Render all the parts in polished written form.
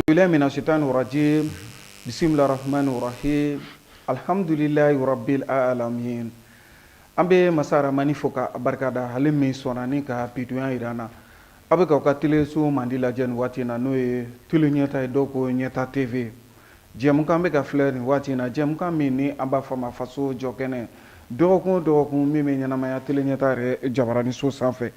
billahi mina shaitani rajim bismillahir rahmanir rahim alhamdulillahi rabbil alamin an bɛ masa ramani fo ka barikada ale min sɔnna ni ka bidonya yira an na a bɛ k'aw ka teleso mandi lajɛ nin waati in na n'o ye tele ɲɛta ye dɔw ko ɲɛta tv jɛmukan bɛ ka filɛ nin waati in na jɛmukan min ni an b'a fɔ a ma faso jɔ kɛnɛ dɔgɔkun o dɔgɔkun min bɛ ɲɛnamaya tele ɲɛta yɛrɛ jabaraniso sanfɛ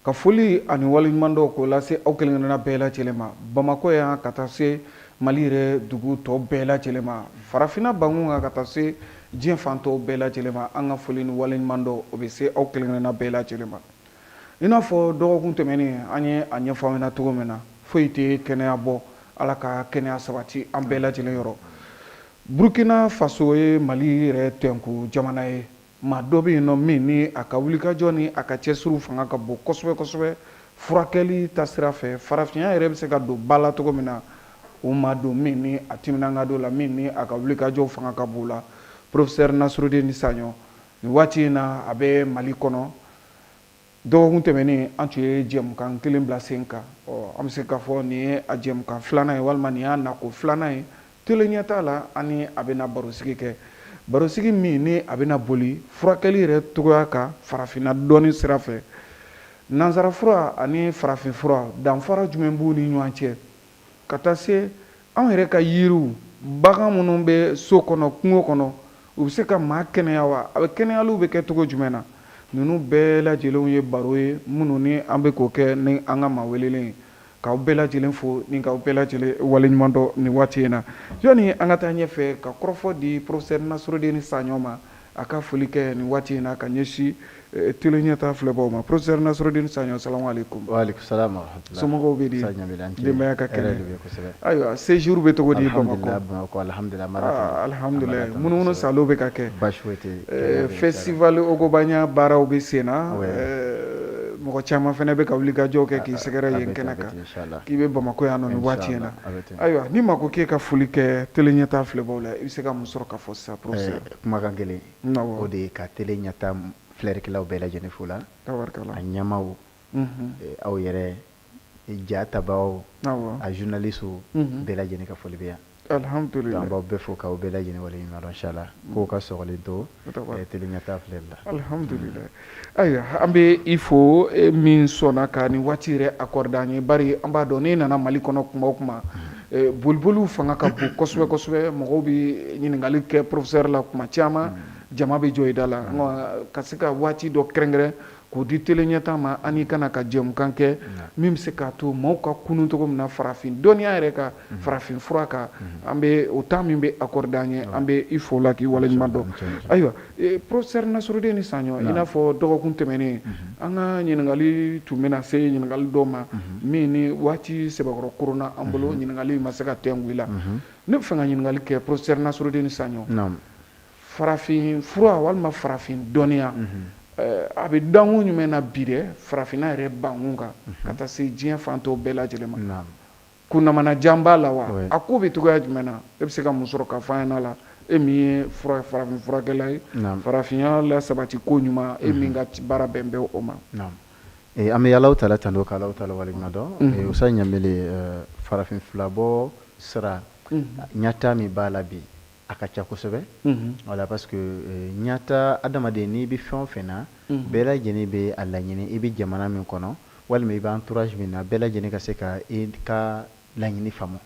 ka foli ani waleɲuman dɔw k'o lase aw kelenkelenna bɛɛ lajɛlen ma bamakɔ yan ka taa se mali yɛrɛ dugu tɔ bɛɛ lajɛlen ma farafinna bankun kan ka taa se diɲɛ fan tɔw bɛɛ lajɛlen ma an ka foli ni waleɲuman dɔw o bɛ se aw kelenkelenna bɛɛ lajɛlen ma i n'a fɔ dɔgɔkun tɛmɛnen an ye a ɲɛfɔ aw ɲɛna cogo min na foyi tɛ kɛnɛya bɔ ala ka kɛnɛya sabati an bɛɛ lajɛlen yɔrɔ burukina faso ye mali yɛrɛ tɛnku jamana ye maa dɔ bɛ yen nɔ min ni a ka wulikajɔ ni a ka cɛsiriw fanga ka bon kosɛbɛ kosɛbɛ furakɛli ta sira fɛ farafinya yɛrɛ bɛ se ka don ba la cogo min na o maa don min ni a timinan ka don la min ni a ka wulikajɔw fanga ka bon la professeur Nasrudeni Saɲɔ nin waati in na a bɛ mali kɔnɔ dɔgɔkun tɛmɛnen an tun ye jɛmukan kelen bila sen kan an bɛ se k'a fɔ nin ye a jɛmukan filanan ye walima nin y'a nako filanan ye tele ɲɛ t'a la ani a bɛna barosigi kɛ barosigi min ni a bɛna boli furakɛli yɛrɛ cogoya kan farafinna dɔɔni sira fɛ nansara fura ani farafin fura danfara jumɛn b'u ni ɲɔgɔn cɛ ka taa se anw yɛrɛ ka yiriw bagan minnu bɛ so kɔnɔ kungo kɔnɔ u bɛ se ka maa kɛnɛya wa a bɛ kɛnɛyaliw bɛ kɛ cogo jumɛn na ninnu bɛɛ lajɛlenw ye baro ye minnu ni an bɛ k'o kɛ ni an ka maa welelen ye k'aw bɛɛ lajɛlen fo ni k'aw bɛɛ lajɛlen waleɲuman dɔn nin waati in na yanni an ka taa ɲɛfɛ ka kɔrɔfɔ di professeur Nasrudeni Saɲɔ ma a ka foli kɛ nin waati in na ka ɲɛsin tele ɲɛta filɛbaw ma professeur Nasrudeni Saɲɔ salamu aleykum. Waaleykum salaam wa rahmatulah. somɔgɔw bɛ di denbaya ka kɛnɛ ayiwa séjour bɛ cogo di Bamakɔ alhamdulilayi munumunu salo bɛ ka kɛ festival Ogobaɲa baaraw bɛ sen na mɔgɔ caman fana bɛ ka wulikajɔw kɛ k'i sɛgɛrɛ yen kɛnɛ kan k'i bɛ Bamakɔ yan nɔ nin waati in na ayiwa ni ma ko k'e ka foli kɛ tele ɲɛta filɛbaw la i bɛ se ka mun sɔrɔ ka fɔ sisan professeur. kumakan kelen o de ye ka tele ɲɛta filɛrikɛlaw bɛɛ lajɛlen fo la a ɲɛmaw aw yɛrɛ ja tabaw a journalistew bɛɛ lajɛlen ka foli bɛ yan alhamdulilayi an b'aw bɛɛ fo k'aw bɛɛ lajɛlen waleɲuman dɔn inchallah k'o ka sɔgɔlen to tele ɲɛta filɛli la alhamdulilayi ayiwa an bɛ i fo min sɔnna ka nin waati yɛrɛ accordé an ye bari an b'a dɔn n'i nana mali kɔnɔ kuma o kuma boliboliw fanga ka bon kosɛbɛ kosɛbɛ mɔgɔw bɛ ɲininkali kɛ professeur la kuma caman jama bɛ jɔ i da la ka se ka waati dɔ kɛrɛnkɛrɛn k'o di tele ɲɛta ma ani kana ka jɛmukan kɛ min bɛ se k'a to maaw ka kunun cogo min na farafin dɔnniya yɛrɛ ka farafin fura kan an bɛ o temps min bɛ accordé an ye an bɛ i fo la k'i waleɲuman dɔn ayiwa professeur Nasrudeni Saɲɔ i n'a fɔ dɔgɔkun tɛmɛnen an ka ɲininkali tun bɛna se ɲininkali dɔw ma min ni waati sɛbɛkɔrɔ koronna an bolo ɲininkali ma se ka tɛnku i la ne bɛ fɛ ka ɲininkali kɛ professeur Nasrudeni Saɲɔ farafin fura walima farafin dɔnniya a bɛ dangun jumɛn na bi dɛ farafinna yɛrɛ bankun kan ka taa se diɲɛ fan tɔw bɛɛ lajɛlen ma kunnamana jan b'a la wa a ko bɛ cogoya jumɛn na e bɛ se ka mun sɔrɔ ka fɔ an ɲɛna la e min ye farafin furakɛla ye farafinya la sabati ko ɲuman e min ka baara bɛn bɛ o ma. an bɛ Alahu taala tanto k'Alahu taala waleɲuman dɔn Usa Ɲanbele farafin filabɔ sira ɲɛta min b'a la bi a ka ca kosɛbɛ wala parce que ɲɛta adamaden n'i bɛ fɛn o fɛn na bɛɛ lajɛlen bɛ a laɲini i bɛ jamana min kɔnɔ walima i bɛ entourage min na bɛɛ lajɛlen ka se ka i ka laɲini faamu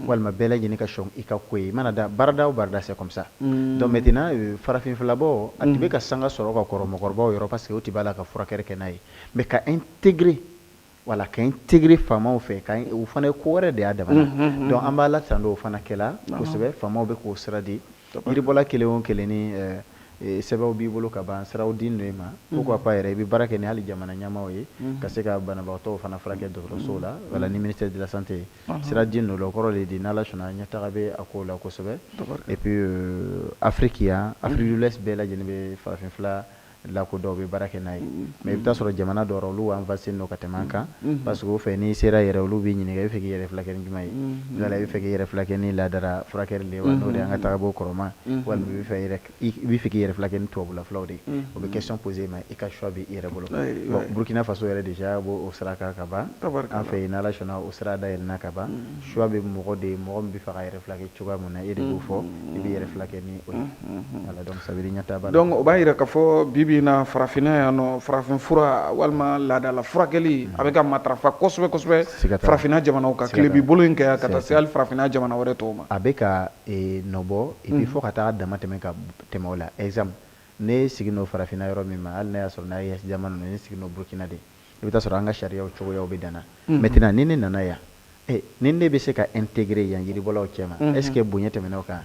walima bɛɛ lajɛlen ka sɔn i ka ko ye i mana da baarada o baarada c'est comme ça donc maintenant farafin filabɔ a tɛ bɛ ka sanga sɔrɔ ka kɔrɔ mɔgɔkɔrɔbaw yɔrɔ parce que o tɛ b'a la ka furakɛli kɛ n'a ye mais ka intégrer wala ka intégrer faamaw fɛ ka o fana ye ko wɛrɛ de y'a damana donc an b'a la tan o fana kɛla kosɛbɛ faamaw bɛ k'o sira di yiribɔla kelen o kelen ni sɛbɛnw b'i bolo ka ban siraw di n'o ma pourquoi pas yɛrɛ i bɛ baara kɛ ni hali jamana ɲɛmaaw ye ka se ka banabagatɔw fana furakɛ dɔgɔtɔrɔsow la wala ni ministère de la santé sira di n'o la o kɔrɔ de di n'Ala sɔnna ɲɛtaga bɛ a kow la kosɛbɛ et puis Afrique yan Afrique de l'Est bɛɛ lajɛlen bɛ farafin fila la ko dɔw bɛ baara kɛ n'a ye mais i bɛ taa sɔrɔ jamana dɔw olu avancé n'o ka tɛmɛ an kan parce que o fɛ n'i sera yɛrɛ olu b'i ɲininka i bɛ fɛ k'i yɛrɛ fulakɛ ni jumɛn ye wala i bɛ fɛ k'i yɛrɛ fulakɛ ni ladara furakɛli de ye wa n'o de ye an ka taabolo kɔrɔma walima i bɛ fɛ k'i yɛrɛ fulakɛ ni tubabula fulaw de ye o bɛ question posé ma i ka choix bɛ i yɛrɛ bolo bon Burkina Faso yɛrɛ déjà o sira kan ka ban an fɛ yen n'Ala sɔnna o sira dayɛlɛnna ka ban choix bɛ mɔgɔ de ye mɔgɔ min bɛ fɛ ka yɛrɛ fulakɛ cogoya min na e de b'o fɔ i bɛ yɛrɛ fulakɛ ni o ye voilà donc ça veut dire ɲɛtaa b'a la donc o b'a yira k'a fɔ bibi na farafinna yan nɔ farafin fura walima laadala furakɛli a bɛ ka matarafa kosɛbɛ kosɛbɛ farafinna jamanaw kan tile b'i bolo in kɛ ka taa se hali farafinna jamana wɛrɛ tɔw ma a bɛ ka nɔbɔ et puis fo ka taa dama tɛmɛ ka tɛmɛ o la exemple ne sigi n'o farafinna yɔrɔ min ma hali n'a y'a sɔrɔ n'a ye jamana ninnu ne sigi n'o Burkina de i bɛ taa sɔrɔ an ka sariyaw cogoyaw bɛ danna maintenant ni ne nana yan ni ne bɛ se ka intégrer yan yiribɔlaw cɛ ma est ce que bonya tɛmɛna o kan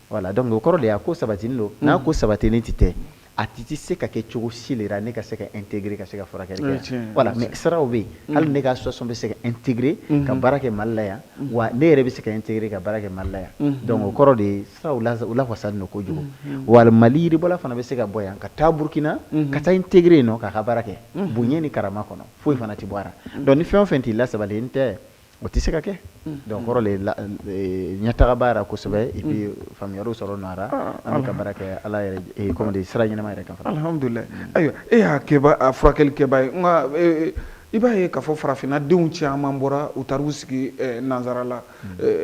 voilà donc o kɔrɔ de a ko sabatini don n'a ko sabatini tɛ a ti se ka kɛ cogo si le la ne ka se ka intégrer ka se ka furakɛli kɛ voilà mais siraw bɛ yen hali ne ka association bɛ se ka intégrer ka baara kɛ Mali la yan wa ne yɛrɛ bɛ se ka intégrer ka baara kɛ Mali la yan donc o kɔrɔ de ye siraw la wasalen don kojugu wa Mali yiribɔla fana bɛ se ka bɔ yan ka taa Burkina ka taa intégrer yen nɔ k'a ka baara kɛ bonya ni karama kɔnɔ foyi fana ti bɔ a la donc ni fɛn o fɛn t'i lasabali tɛ o tɛ se ka kɛ donc kɔrɔ le ɲɛtaga b'a la kosɛbɛ et puis faamuyaliw sɔrɔ nɔ a la an bɛ ka baara kɛ ala yɛrɛ comment dire sira ɲɛnama yɛrɛ kan fana alhamdulillah ayiwa e y'a kɛba a furakɛli kɛba ye nka i b'a ye k'a fɔ farafinna denw caman bɔra u taar'u sigi nanzara la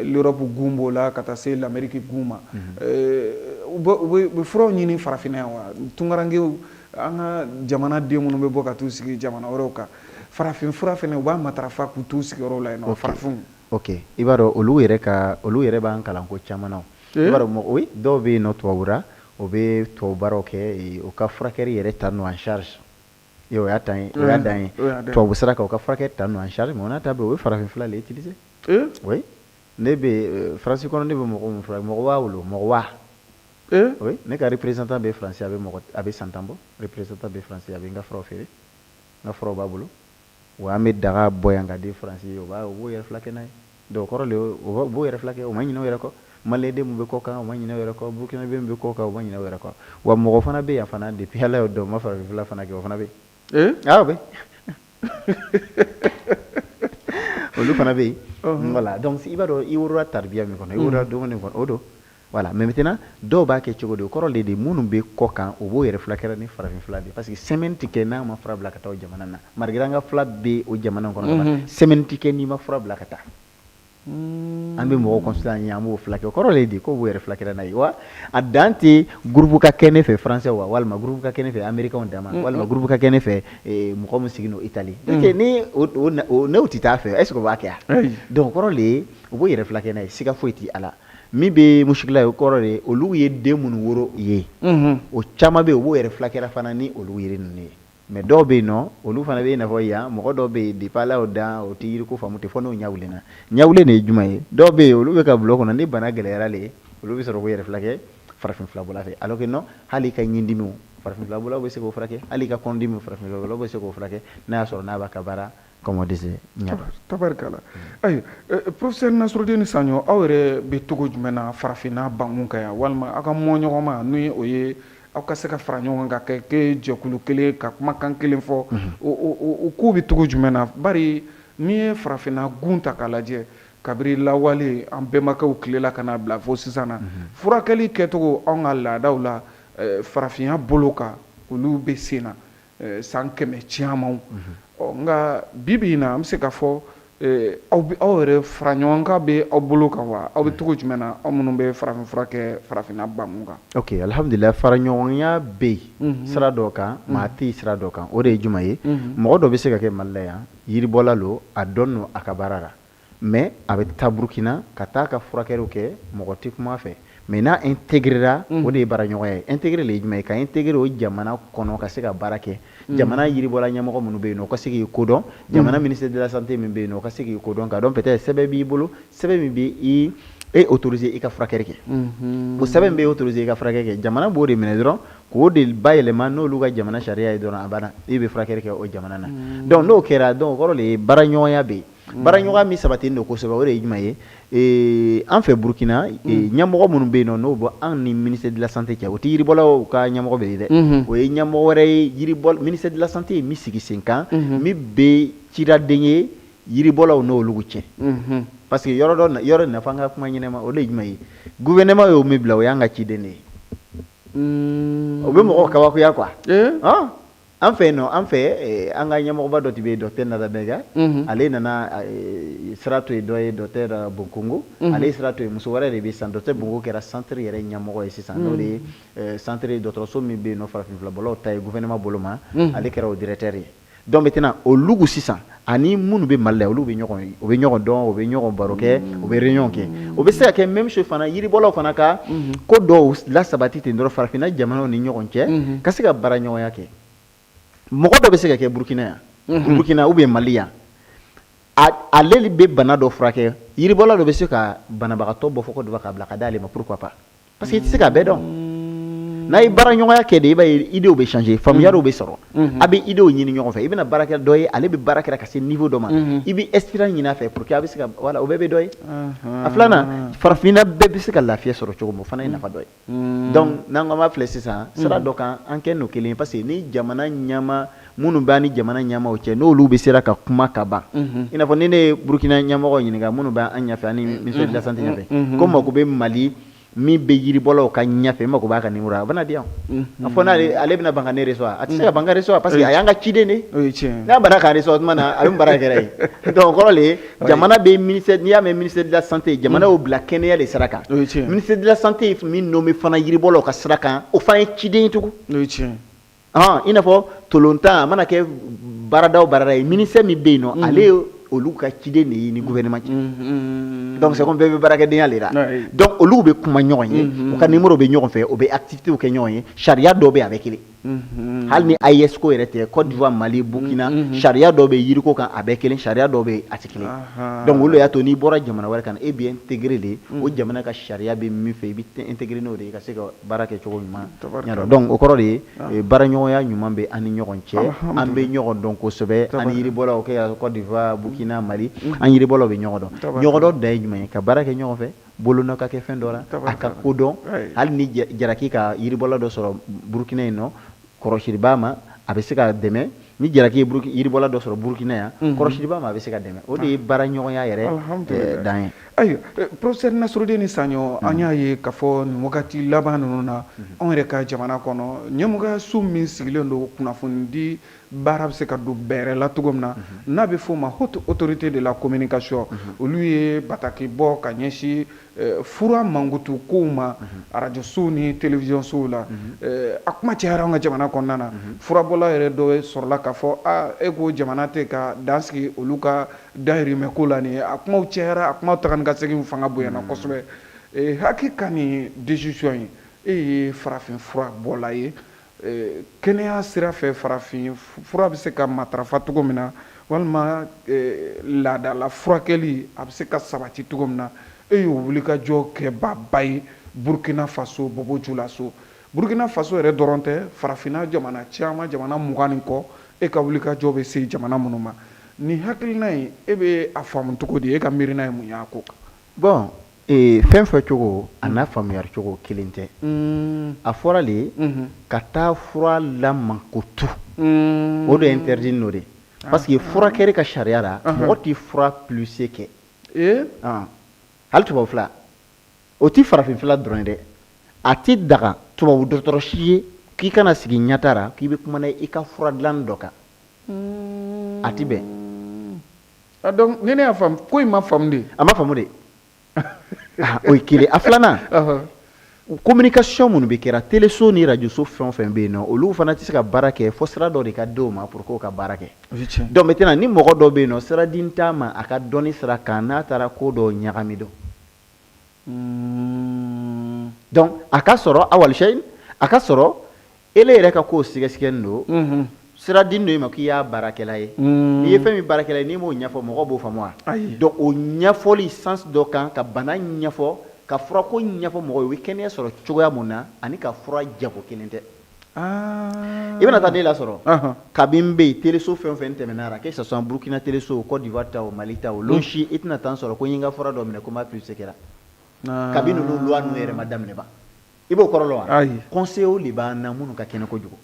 l'Europe gun b'o la ka taa se l'Amérique gun ma u bɛ furaw ɲini farafinna yan wa tunkarankew an ka jamana den minnu bɛ bɔ ka t'u sigi jamana wɛrɛw kan farafin fura fɛnɛ u b'a matarafa k'u t'u sigiyɔrɔ la yen nɔ farafinw ok i b'a dɔn olu yɛrɛ b'an kalan ko caman na i b'a dɔn oui dɔw bɛ yen nɔ tubabura o bɛ tubabu baaraw kɛ o ka furakɛli yɛrɛ ta n'o en charge o y'a dan ye tubabu sira kan o ka furakɛli ta n'o en charge mais o n'a ta bɛɛ o ye farafin fura le utiliser oui ne bɛ faransi kɔnɔ ne bɛ mɔgɔ min furakɛ mɔgɔ waa wolo mɔgɔ waa oui ne ka représentant bɛ faransi a bɛ san tan bɔ représentant bɛ faransi a bɛ n ka furaw feere n ka furaw b'a bolo wa an bɛ daga bɔ yan ka di faransi ye o b'o yɛrɛ fulakɛ n'a ye donc o kɔrɔ le o b'o yɛrɛ fulakɛ o ma ɲinɛ o yɛrɛ kɔ maliyɛnden min bɛ kɔ kan o ma ɲinɛ o yɛrɛ kɔ burkinabé min bɛ kɔ kan o ma ɲinɛ o yɛrɛ kɔ wa mɔgɔ fana bɛ yan fana depuis ala y'o dɔn o ma farafin fura fana kɛ o fana bɛ yen o bɛ olu fana bɛ yen voilà donc i b'a dɔn i wolola taribiya min kɔnɔ i wolola dumuni kɔnɔ o don voilà mais maintenant dɔw b'a kɛ cogo di o kɔrɔ de ye minnu bɛ kɔ kan o b'o yɛrɛ fulakɛ ni farafin fura de parce que semaine tɛ kɛ n'a ma fura bila ka taa o jamana na malgré an ka fura bɛ o jamana kɔnɔ semaine tɛ kɛ n'i ma fura bila ka taa an bɛ mɔgɔw consulter an ye an b'o fulakɛ o kɔrɔ de ko b'o yɛrɛ fulakɛ n'a ye wa a dan tɛ groupe ka kɛ ne fɛ français wa walima groupe ka kɛ ne fɛ américain dama walima groupe ka kɛ ne fɛ mɔgɔ min sigi n'o Italie donc ni n'o tɛ taa fɛ est ce que o b'a kɛ wa donc o kɔrɔ de ye o b'o yɛrɛ fulakɛ n'a ye siga foyi tɛ a la min bɛ musikila ye o kɔrɔ de ye olu ye den minnu woro ye o caman bɛ yen o b'o yɛrɛ fulakɛra fana ni olu yiri ninnu ye mais dɔw bɛ yen nɔ olu fana bɛ i n'a fɔ yan mɔgɔ dɔw bɛ yen depuis ala y'o dan o tɛ yiriko faamu tɛ fɔ n'o ɲawulenna ɲawulen de ye jumɛn ye dɔw bɛ yen olu bɛ ka bulon kɔnɔ ni bana gɛlɛyara le olu bɛ sɔrɔ k'o yɛrɛ fulakɛ farafin furabɔla fɛ alors que non hali i ka ɲindimiw farafin furabɔlaw bɛ se k'o furakɛ hali i ka kɔnɔdimiw farafin furabɔlaw bɛ se k'o furakɛ n'a y'a sɔrɔ n'a b'a ka baara comme on disait tabarikala ayi professeur Nasrudini Saɲɔ aw yɛrɛ bɛ cogo jumɛn na farafinna bankun kan yan walima aw ka mɔɲɔgɔnma n'o ye o ye aw ka se ka fara ɲɔgɔn kan ka kɛ jɛkulu kelen ka kumakan kelen fɔ o ko bɛ cogo jumɛn na bari n'i ye farafinna gun ta k'a lajɛ kabiri lawale an bɛnbakɛw tilela ka n'a bila fo sisan na furakɛli kɛcogo anw ka laadaw la farafinya bolo kan olu bɛ sen na san 100 camanw nka bibi in na an bɛ se ka fɔ aw yɛrɛ fara ɲɔgɔn kan bɛ aw bolo kan wa aw bɛ cogo jumɛn na aw minnu bɛ farafin fura kɛ farafinna bankun kan ok alhamdulilah fara ɲɔgɔnya bɛ yen sira dɔ kan maa tɛ sira dɔ kan o de ye jumɛn ye mɔgɔ dɔ bɛ se ka kɛ Mali la yan yiribɔla lo a dɔn no a ka baara la mais a bɛ taa Burkina ka taa ka furakɛliw kɛ mɔgɔ tɛ kuma fɛ mais n'a intégrera o de ye baara ɲɔgɔnya ye intégré le ye jumɛn ye ka intégré o jamana kɔnɔ ka se ka baara kɛ jamana yiribɔla ɲɛmɔgɔ minnu bɛ yen nɔ o ka se k'i kodɔn jamana ministère de la santé min bɛ yen nɔ o ka se k'i kodɔn k'a dɔn peut-être sɛbɛn b'i bolo sɛbɛn min bɛ e autorisé i ka furakɛli kɛ o sɛbɛn bɛ autorisé i ka furakɛli kɛ jamana b'o de minɛ dɔrɔn k'o de bayɛlɛma n'olu ka jamana sariya ye dɔrɔn a banna i bɛ furakɛli kɛ o jamana na donc n'o kɛra donc o kɔrɔ de ye baara ɲɔgɔnya bɛ yen baara ɲɔgɔnya min sabatilen don kosɛbɛ o de ye jumɛn an fɛ Burkina ɲɛmɔgɔ minnu bɛ yen nɔ n'o bɔ an ni ministère de la santé cɛ o tɛ yiribɔlaw ka ɲɛmɔgɔ bɛ yen dɛ o ye ɲɛmɔgɔ wɛrɛ ye ministère de la santé min sigi sen kan min bɛ cidaden ye yiribɔlaw n'olu cɛ parce que yɔrɔ nafa an ka kuma ɲɛnama o de ye jumɛn ye gouvernement y'o min bila o y'an ka ciden de ye o bɛ mɔgɔw kabakoya quoi an fɛ yen nɔ an ka ɲɛmɔgɔba dɔ tun bɛ yen docteur Nadabega ale nana sira to yen dɔ ye docteur Bonkongo ale ye sira to yen muso wɛrɛ de bɛ yen sisan docteur Bonkongo kɛra centre yɛrɛ ɲɛmɔgɔ ye sisan n'o de ye centre dɔgɔtɔrɔso min bɛ yen nɔ farafinfurabɔlaw ta ye gouvernement bolo ma ale kɛra o directeur ye donc maintenant o lugu sisan ani minnu bɛ Mali la olu bɛ ɲɔgɔn dɔn u bɛ ɲɔgɔn baro kɛ u bɛ réunion kɛ o bɛ se ka kɛ même chose fana yiribɔlaw fana ka ko dɔw lasabati ten dɔrɔn farafinna jamanaw ni ɲɔgɔn cɛ ka se ka baara ɲɔgɔnya kɛ mɔgɔ dɔ bɛ se ka kɛ Burkina yan Burkina ou bien Mali yan ale bɛ bana dɔ furakɛ yiribɔla dɔ bɛ se ka banabagatɔ bɔ fɔ ko dɔ k'a bila ka d'ale ma pourquoi pas parce que i tɛ se k'a bɛɛ dɔn n'a ye baara ɲɔgɔnya kɛ de i b'a ye idéw bɛ changer faamuya dɔw bɛ sɔrɔ a bɛ idéw ɲini ɲɔgɔn fɛ i bɛna baara kɛ dɔ ye ale bɛ baara kɛ ka se niveau dɔ ma i bɛ expérience ɲini a fɛ pour que a bɛ se ka voilà o bɛɛ bɛ dɔ ye a filanan farafinna bɛɛ bɛ se ka lafiya sɔrɔ cogo min o fana ye nafa dɔ ye donc n'an ko an b'a filɛ sisan sira dɔ kan an kɛ n'o kelen ye parce que ni jamana ɲɛma minnu b'a ni jamana ɲɛmaaw cɛ n'olu bɛ sera ka kuma ka ban i n'a fɔ ni ne ye Burkina ɲɛmɔgɔ ɲininka minnu bɛ an ɲɛfɛ ani ministère de la santé ɲɛfɛ ko mako bɛ Mali min bɛ yiribɔlaw ka ɲɛfɛ mako b'a ka numéro a bɛna di yan a fɔ n'ale bɛna ban ka ne recevoir a tɛ se ka ban ka recevoir parce que a y'an ka ciden de n'a banna k'a recevoir tuma na a bɛ baara kɛra ye donc kɔrɔ le jamana bɛ ministère n'i y'a mɛn ministère de la santé jamana y'o bila kɛnɛya de sira kan ministère de la santé min nommé fana yiribɔlaw ka sira kan o fana ye ciden ye tugun i n'a fɔ tolontan a mana kɛ baarada o baarada ye ministère min bɛ yen nɔ ale olu ka ciden de ye ni gouvernement cɛ donc c'est comme bɛɛ bɛ baarakɛdenya de la donc olu bɛ kuma ɲɔgɔn ye u ka numéro bɛ ɲɔgɔn fɛ u bɛ activité kɛ ɲɔgɔn ye sariya dɔw bɛ a bɛ kelen hali ni AES ko yɛrɛ tɛ Côte d'Ivoire Mali Burkina sariya dɔw bɛ yiriko kan a bɛ kelen sariya dɔw bɛ a tɛ kelen donc olu y'a to n'i bɔra jamana wɛrɛ kan e bɛ intégré de o jamana ka sariya bɛ min fɛ i bɛ intégré n'o de ye ka se ka baara kɛ cogo ɲuman ɲa dɔn donc o kɔrɔ de ye baara ɲɔgɔnya ɲuman bɛ an ni ɲɔgɔn cɛ an bɛ ɲɔgɔn dɔn kosɛbɛ an ni yiribɔlaw kɛ Côte d'Ivoire Burkina Mali an yiribɔlaw bɛ ɲɔgɔn dɔn ɲɔgɔn dɔn da ye jumɛn ye ka baara kɛ ɲɔgɔn fɛ bolona ka kɛ fɛn dɔ la a ka kodɔn hali ni jaraki ka yiribɔla dɔ sɔrɔ Burkina yen nɔ kɔrɔsiribaa ma a bɛ se ka dɛmɛ ni jaraki ye yiribɔla dɔ sɔrɔ Burkina yan kɔrɔsiribaa ma a bɛ se ka dɛmɛ o de ye baara ɲɔgɔnya yɛrɛ dan ye ayiwa professeur Nasrudeni Saɲɔ an y'a ye k'a fɔ nin wagati laban ninnu na anw yɛrɛ ka jamana kɔnɔ ɲɛmɔgɔyaso min sigilen don kunnafoni di baara bɛ se ka don bɛrɛ la cogo min na n'a bɛ f'o ma haute autorité de la communication olu ye bataki bɔ ka ɲɛsin fura mankutu kow ma arajosow ni télévisionsow la a kuma cayara an ka jamana kɔnɔna na furabɔla yɛrɛ dɔ sɔrɔla k'a fɔ e ko jamana tɛ ka dan sigi olu ka dahirimɛ ko la nin ye a kumaw cayara a kumaw taga ni ka segin fanga bonyana kosɛbɛ hakili ka nin décision ye e ye farafin fura bɔla ye kɛnɛya sira fɛ farafin fura bɛ se ka matarafa cogo min na walima laadala furakɛli a bɛ se ka sabati cogo min na e y'o wulikajɔ kɛ ba ye Burkina Faso Bobo-Dioulasso Burkina Faso yɛrɛ dɔrɔn tɛ farafinna jamana caman jamana 20 ni kɔ e ka wulikajɔ bɛ se jamana minnu ma ni hakilina in e bɛ a faamu cogo di e ka miirina ye mun y'a ko kan bon fɛn fɛ cogo a n'a faamuyari cogo kelen tɛ a fɔra le ka taa fura lamankutu o de interdit n'o de parce que furakɛli ka sariya la mɔgɔ tɛ fura plus kɛ hali tubabu fila o tɛ farafin fila dɔrɔn ye dɛ a tɛ daga tubabu dɔgɔtɔrɔsi ye k'i kana sigi ɲɛta la k'i bɛ kumana i ka fura dilan dɔ kan a tɛ bɛn donc ni ne y'a faamu ko in ma faamu de a ma faamu de o ye kelen a filanan communication minnu bɛ kɛra téléso ni rajoso fɛn o fɛn bɛ yen nɔ olu fana tɛ se ka baara kɛ fo sira dɔ de ka di o ma pour que o ka baara kɛ donc maintenant ni mɔgɔ dɔ bɛ yen nɔ sira di t'a ma a ka dɔnni sira kan n'a taara ko dɔ ɲagami dɔn donc a ka sɔrɔ awalisɛyi a ka sɔrɔ ele yɛrɛ ka k'o sɛgɛsɛgɛli don sira di dɔ i ma k'i y'a baarakɛla ye n'i ye fɛn min baarakɛla ye n'i m'o ɲɛfɔ mɔgɔ b'o faamu wa donc o ɲɛfɔli sens dɔ kan ka bana ɲɛfɔ ka furako ɲɛfɔ mɔgɔ ye o bɛ kɛnɛya sɔrɔ cogoya mun na ani ka fura jago kelen tɛ i bɛna taa den lasɔrɔ kabini bɛ yen teleso fɛn o fɛn tɛmɛna la que ce soit Burkina teleso Côte d'Ivoire ta o Mali ta o lonsi i tɛna taa sɔrɔ ko n ye n ka fura dɔ minɛ ko n b'a plus kɛra kabini ninnu loi ninnu yɛrɛ ma daminɛ ban i b'o kɔrɔ dɔn wa conseil de b'an na minnu ka kɛnɛ kojugu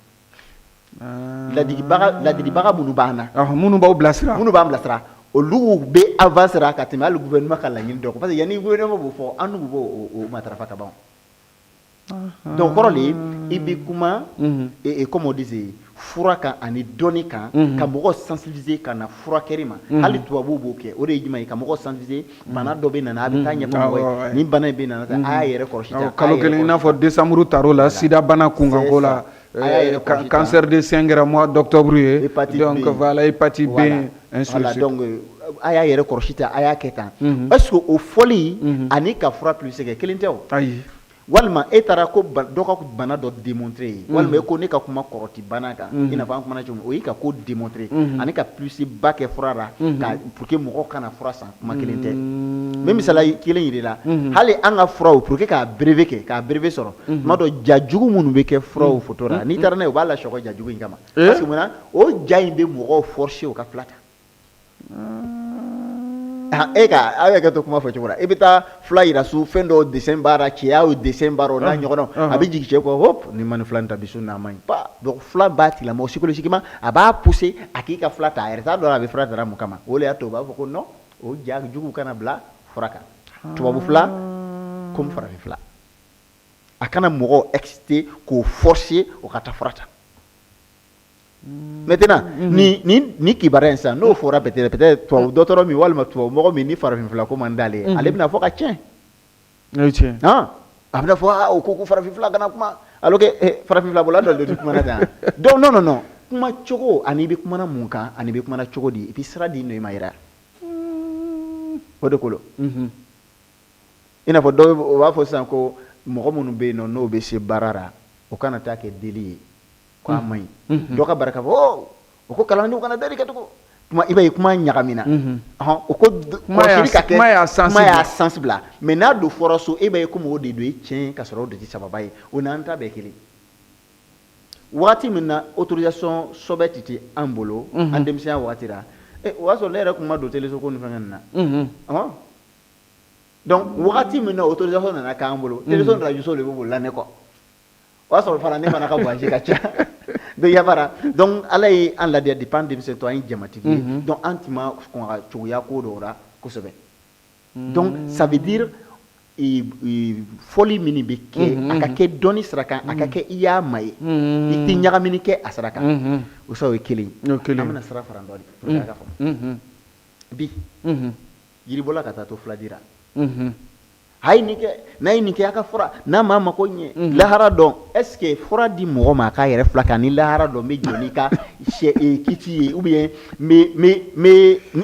ladilibaga minnu b'an na minnu b'aw bilasira minnu b'an bilasira olu bɛ avancer ka tɛmɛ hali gouvernement ka laɲini dɔ parce que yanni gouvernement b'o fɔ an n'u b'o matarafa ka ban donc kɔrɔ de i bɛ kuma comme on disait fura kan ani dɔnni kan ka mɔgɔw sensibiliser ka na furakɛli ma hali tubabuw b'o kɛ o de ye jumɛn ye ka mɔgɔw sensibiliser bana dɔ bɛ nana a bɛ taa ɲɛfɔ mɔgɔ ye nin bana in bɛ nana a y'a yɛrɛ kɔlɔsi kalo kelen i n'a fɔ décembre tar'o la sida bana kunkanko la cancer de sein kɛra mois d'octobre ye donc voilà hépatite B ainsi de suite donc a y'a yɛrɛ kɔlɔsi ta a y'a kɛ tan est-ce que o fɔli ani ka fura plus kɛ kelen tɛ o ayi walima e taara ko dɔ ka bana dɔ démontrer ye walima e ko ne ka kuma kɔrɔti bana kan i n'a fɔ an kumana cogo min o y'i ka ko démontrer ani ka plus ba kɛ fura la pour que mɔgɔw kana fura san kuma kelen tɛ n bɛ misaliya kelen yir'i la hali an ka furaw pour que k'a brevet kɛ k'a brevet sɔrɔ tuma dɔ ja jugu minnu bɛ kɛ furaw photo la n'i taara n'a ye u b'a lasɔgɔ ja jugu in kama parce que munna o ja in bɛ mɔgɔw forcer o ka fila ta e ka a bɛ kɛ to kuma fɔ cogo la i bɛ taa fila yira su fɛn dɔ dessin baara cɛya o dessin baara o n'a ɲɔgɔnnaw a bɛ jigin cɛ kɔ hop ni ma nin fila in ta bi su n'a ma ɲi pa donc fila b'a tigilamɔgɔ psychologiquement a b'a pousser a k'i ka fila ta a yɛrɛ t'a dɔn a bɛ fila tara mun kama o de y'a to u b'a fɔ ko non o ja jugu kana bila fura kan tubabu fila comme farafin fila a kana mɔgɔw exciter k'o forcer o ka taa fura ta maintenant ni kibaruya in sisan n'o fɔra peut-être tubabu dɔgɔtɔrɔ min walima tubabu mɔgɔ min ni farafin fila ko man d'ale ye ale bɛna fɔ ka tiɲɛ o ye tiɲɛ a bɛna fɔ o ko farafin fila kana kuma alors que farafin fila bɔla dɔ de kumana tan donc non kuma cogo ani bɛ kumana mun kan ani bɛ kumana cogo di et puis sira di nɔ i ma yɛrɛ o de ko lo i n'a fɔ dɔw o b'a fɔ sisan ko mɔgɔ minnu bɛ yen nɔ n'o bɛ se baara la o kana taa kɛ deli ye ko a man ɲi dɔ ka bara k'a fɔ o ko kalandenw kana deli kɛcogo kuma i b'a ye kuma ɲagamina o ko kɔlɔsili ka kɛ kuma y'a sens bila mais n'a don fɔra so e b'a ye komi o de don e tiɲɛ ka sɔrɔ o de tɛ sababa ye o n'an ta bɛɛ kelen wagati min na autorisation sɛbɛn tɛ an bolo an denmisɛnya wagati la o y'a sɔrɔ ne yɛrɛ kun ma don téléso ko ni fɛnkɛ nin na donc wagati min na autorisation nana k'an bolo téléso ni radio so de bɛ boli la ne kɔ o y'a sɔrɔ fana ne mana ka voyage ka ca donc yafara donc ala ye an ladiya depuis an denmisɛn to an ye jamatigi ye donc an tun ma kɔn ka cogoya ko dɔw la kosɛbɛ donc ça veut dire fɔli min bɛ kɛ a ka kɛ dɔnni sira kan a ka kɛ i y'a ma ye i tɛ ɲagamini kɛ a sira kan o sa o ye kelen an bɛna sira fara dɔ de pour que a ka faamu bi yiribɔla ka taa to fila dira n'a ye nin kɛ a ka fura n'a ma mako ɲɛ lahara dɔn est-ce que fura di mɔgɔ ma a k'a yɛrɛ fila kan ni lahara dɔn bɛ jɔ n'i ka kiti ye ou bien n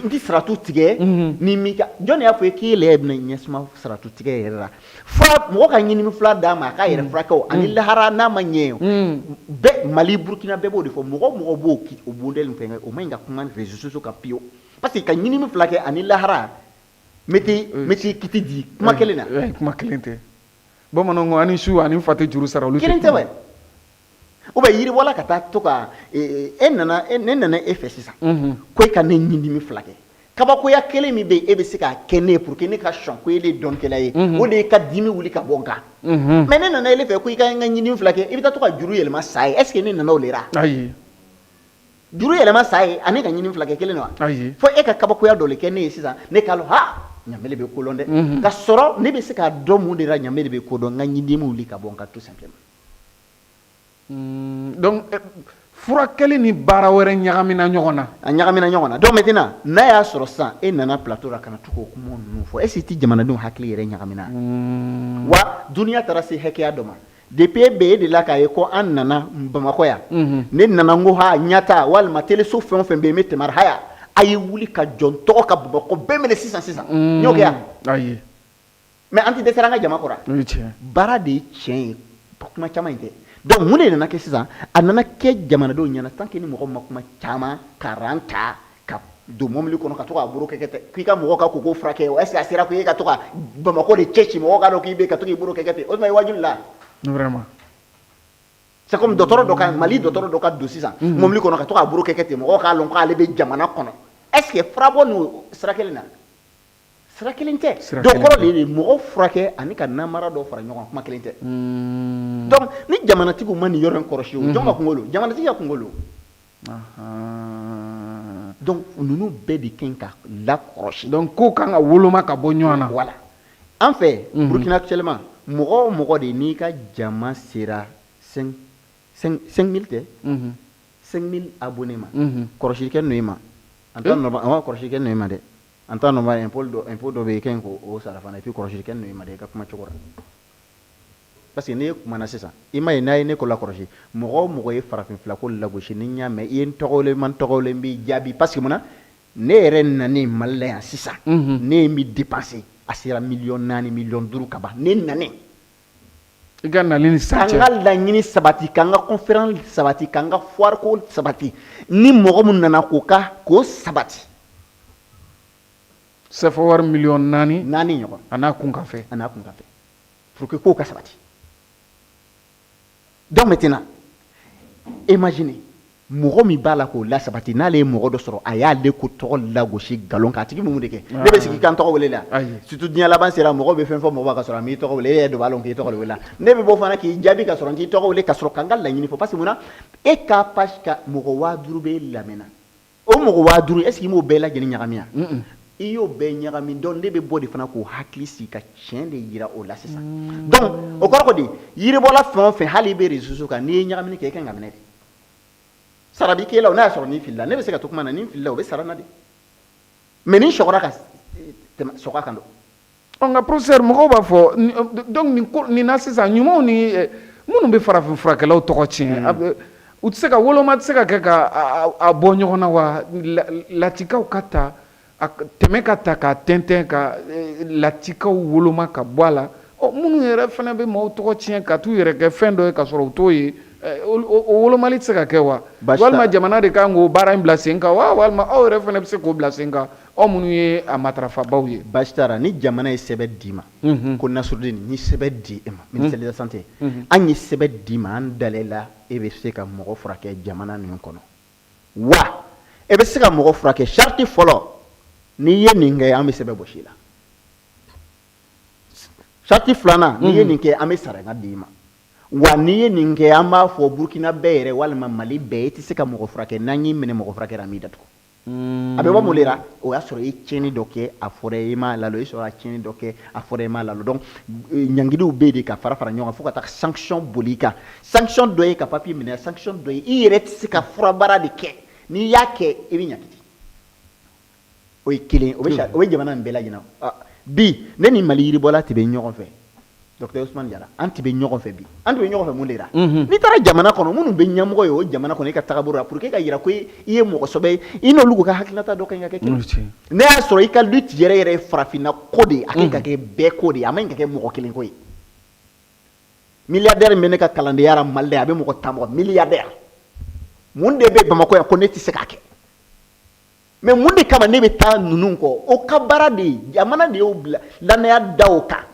tɛ saratu tigɛ ni min ka jɔn de y'a fɔ k'e yɛrɛ bɛna ɲɛsuma saratu tigɛ yɛrɛ la fura mɔgɔ ka ɲinini fila d'a ma a k'a yɛrɛ furakɛ o ani lahara n'a ma ɲɛ bɛɛ Mali Burkina bɛɛ b'o de fɔ mɔgɔ b'o modèle fɛngɛ o ma ɲi ka kuma réseaux sociaux kan pewu parce que ka ɲinini fila kɛ ani lahara meti kiti di kuma kelen na kuma kelen tɛ bamananw ko ani su ani fa tɛ juru sara olu kelen tɛ wɛ ou bien yiribɔla ka taa to ka ne nana e fɛ sisan ko e ka ne ɲinini fila kɛ kabakoya kelen min bɛ yen e bɛ se k'a kɛ ne ye pour que ne ka sɔn ko e de ye dɔnkɛla ye o de ye ka dimi wuli ka bɔ n kan mais ne nana e fɛ ko i ka n ka ɲinini fila kɛ i bɛ taa to ka juru yɛlɛma sa ye est ce que ne nana o le la ayi juru yɛlɛma sa ye ani ka ɲinini fila kɛ kelen wa ayi fo e ka kabakoya dɔ le kɛ ne ye sisan ne k'a lɔn ha ɲamele bɛ kolon dɛ ka sɔrɔ ne bɛ se k'a dɔn mun de la ɲamele bɛ kodɔn n ka ɲinini wuli ka bɔ n kan tout simplement donc furakɛli ni baara wɛrɛ ɲagamina ɲɔgɔn na a ɲagamina ɲɔgɔn na donc maintenant n'a y'a sɔrɔ sisan e nana plateau la kana to k'o kuma ninnu fɔ est ce que i tɛ jamanadenw hakili yɛrɛ ɲagamina wa duniya taara se hakɛya dɔ ma depuis e bɛ e de la k'a ye ko an nana Bamakɔ yan ne nana n ko ha ɲata walima téléso fɛn o fɛn bɛ yen n bɛ tɛmɛ haya a ye wuli ka jɔn tɔgɔ ka Bamakɔ bɛɛ minɛ sisan n y'o kɛ yan ayi mais an tɛ dɛsɛra an ka jama kɔrɔ baara de ye tiɲɛ ye kuma caman in tɛ donc mun de nana kɛ sisan a nana kɛ jamanadenw ɲɛna tant que ni mɔgɔ ma kuma caman ka ran ta ka don mobili kɔnɔ ka to k'a bolo kɛ k'i ka mɔgɔ ka koko furakɛ o est ce que a sera ko e ka to ka Bamakɔ de cɛci mɔgɔ ka dɔn k'i bɛ ka to k'i bolo kɛ ten o tuma i wajuli la vraiment c'est comme docteur dɔ ka Mali docteur dɔ ka don sisan mobili kɔnɔ ka to ka buru kɛ ten mɔgɔw k'a lɔn k'ale bɛ jamana kɔnɔ est-ce que furabɔ n'o sira kelen na sira kelen tɛ donc kɔrɔ de ye mɔgɔ furakɛ ani ka namara dɔ fara ɲɔgɔn kan kuma kelen tɛ donc ni jamanatigiw ma nin yɔrɔ in kɔrɔsi o jɔn ka kungo don jamanatigi ka kungo don donc ninnu bɛɛ de kan ka lakɔrɔsi donc ko kan ka woloma ka bɔ ɲɔgɔn na voilà an fɛ Burkina actuellement mɔgɔ o mɔgɔ de n'i ka jama sera 5 000 tɛ 5 000 abonnés ma kɔrɔsikɛ n'o ye ma en temps normal kɔrɔsikɛ n'o ye ma dɛ en temps normal impôt dɔ bɛ yen kan k'o sara fana et puis kɔrɔsikɛ n'o ye ma dɛ i ka kuma cogo la parce que ne kumana sisan i ma ye n'a ye ne ko lakɔrɔsi mɔgɔ o mɔgɔ ye farafinfilako lagosi ni n y'a mɛn i ye n tɔgɔlen man tɔgɔlen n b'i jaabi parce que mun na ne yɛrɛ nanen Mali la yan sisan ne ye n bɛ dépenser a sera 4 millions 5 millions ka ban ne nanen i ka nali ni san cɛ k'an ka laɲini sabati k'an ka conférence sabati k'an ka foire ko sabati ni mɔgɔ min nana k'o sabati sefa wari 4 millions ɲɔgɔn a n'a kun ka fɛ pour que k'o ka sabati donc maintenant imaginez mɔgɔ min b'a la k'o la sabati n'ale ye mɔgɔ dɔ sɔrɔ a y'ale ko tɔgɔ lagosi galon kan a tigi mun de kɛ ne bɛ sigi k'an tɔgɔ wele la surtout diɲɛ laban sera mɔgɔ bɛ fɛn fɔ mɔgɔ ka sɔrɔ a m'i tɔgɔ wele e yɛrɛ de b'a lɔn k'i tɔgɔ de wele la ne bɛ bɔ fana k'i jaabi ka sɔrɔ n t'i tɔgɔ wele ka sɔrɔ k'an ka laɲini fɔ parce que mun na e ka page ka mɔgɔ 5000 bɛ lamɛnna o mɔgɔ 5000 est-ce que i m'o bɛɛ lajɛlen ɲagami yan i y'o bɛɛ ɲagami donc ne bɛ bɔ de fana k'o hakili sigi ka tiɲɛ de yira o la sisan donc o kɔrɔ ko de yiribɔla fɛn o fɛn hali i bɛ réseaux kan n'i ye ɲagamini kɛ i kan ka minɛ de sara b'i k'e la o n'a y'a sɔrɔ n'i filila ne bɛ se ka to kuma na ni n filila o bɛ sara n na de mais ni n sɔgɔra ka tɛmɛ sɔgɔ kan don nka professeur mɔgɔw b'a fɔ donc nin na sisan ɲumanw ni minnu bɛ farafin furakɛlaw tɔgɔ tiɲɛ u tɛ se ka woloma tɛ se ka kɛ ka bɔ ɲɔgɔn na wa latikaw ka ta tɛmɛ ka ta ka tɛntɛn ka latikaw woloma ka bɔ a la minnu yɛrɛ fana bɛ maaw tɔgɔ tiɲɛ ka t'u yɛrɛ kɛ fɛn dɔ ye ka sɔrɔ u t'o ye o wolomali tɛ se ka kɛ wa walima jamana de kan k'o baara in bila sen kan wa walima aw yɛrɛ fana bɛ se k'o bila sen kan aw minnu ye a matarafabaw ye basi t'a la ni jamana ye sɛbɛn d'i ma ko Nasrudini ni sɛbɛn di e ma ministère de la santé an ye sɛbɛn d'i ma an dalela e bɛ se ka mɔgɔ furakɛ jamana ninnu kɔnɔ wa e bɛ se ka mɔgɔ furakɛ charte fɔlɔ n'i ye nin kɛ an bɛ sɛbɛn bɔsi la charte filanan n'i ye nin kɛ an bɛ saraka d'i ma wa n'i ye nin kɛ an b'a fɔ Burkina bɛɛ yɛrɛ walima Mali bɛɛ i tɛ se ka mɔgɔ furakɛ n'an y'i minɛ mɔgɔ furakɛ an b'i datugu a bɛ bɔ mun de la o y'a sɔrɔ i tiɲɛni dɔ kɛ a fɔra i m'a lalo i sɔrɔ a tiɲɛni dɔ kɛ a fɔra i m'a lalo donc ɲangiliw bɛ de ka fara fara ɲɔgɔn kan fo ka taa sanction boli i kan sanction dɔ ye ka papier minɛ sanction dɔ ye i yɛrɛ tɛ se ka furabaara de kɛ n'i y'a kɛ i bɛ ɲagiti o ye kelen o bɛ jamana nin bɛɛ lajɛlen bi ne ni Mali yiribɔla tɛ bɛ ɲɔgɔn fɛ Dr Ousmane Diarra an tɛ bɛ ɲɔgɔn fɛ bi an tɛ bɛ ɲɔgɔn fɛ mun de la n'i taara jamana kɔnɔ minnu bɛ ɲɛmɔgɔ ye o jamana kɔnɔ i ka tagabolo la pour que ka yira ko i ye mɔgɔ sɛbɛ ye i n'olu ka hakilinata dɔ kan ka kɛ kelen ne y'a sɔrɔ i ka lutte yɛrɛ ye farafinna ko de ye a kan ka kɛ bɛɛ ko de ye a man ka kɛ mɔgɔ kelen ko ye milliardaire min bɛ ne ka kalandenya la Mali la a bɛ mɔgɔ 10 bɔ milliardaire mun de bɛ Bamakɔ yan ko ne tɛ se k'a kɛ mais mun de kama ne bɛ taa ninnu kɔ o ka baara de ye jamana de y'o bila danaya da o kan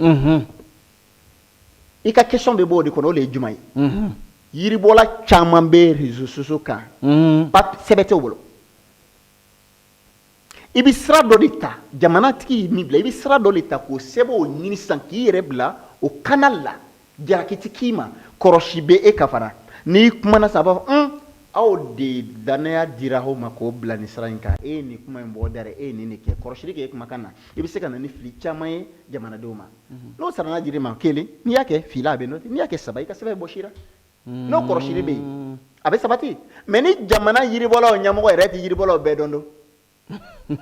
i ka question bɛ bɔ o de kɔnɔ o de ye jumɛn ye yiribɔla caman bɛ réseaux sociaux kan sɛbɛn t'o bolo i bɛ sira dɔ de ta jamanatigi min bila i bɛ sira dɔ de ta k'o sɛbɛn o ɲini sisan k'i yɛrɛ bila o canal la jalaki tɛ k'i ma kɔrɔsi bɛ e ka fara n'i kumana sisan a b'a fɔ aw de danaya dira aw ma k'o bila nin sira in kan e ye nin kuma in bɔ da e ye nin de kɛ kɔrɔsili kɛ e kumakan na i bɛ se ka na ni fili caman ye jamanadenw ma n'o sarana dir'i ma kelen n'i y'a kɛ fila a bɛ nɔti n'i y'a kɛ saba i ka sɛbɛn bɔsira n'o kɔrɔsili bɛ yen a bɛ sabati mais ni jamana yiribɔlaw ɲɛmɔgɔ yɛrɛ tɛ yiribɔlaw bɛɛ dɔn don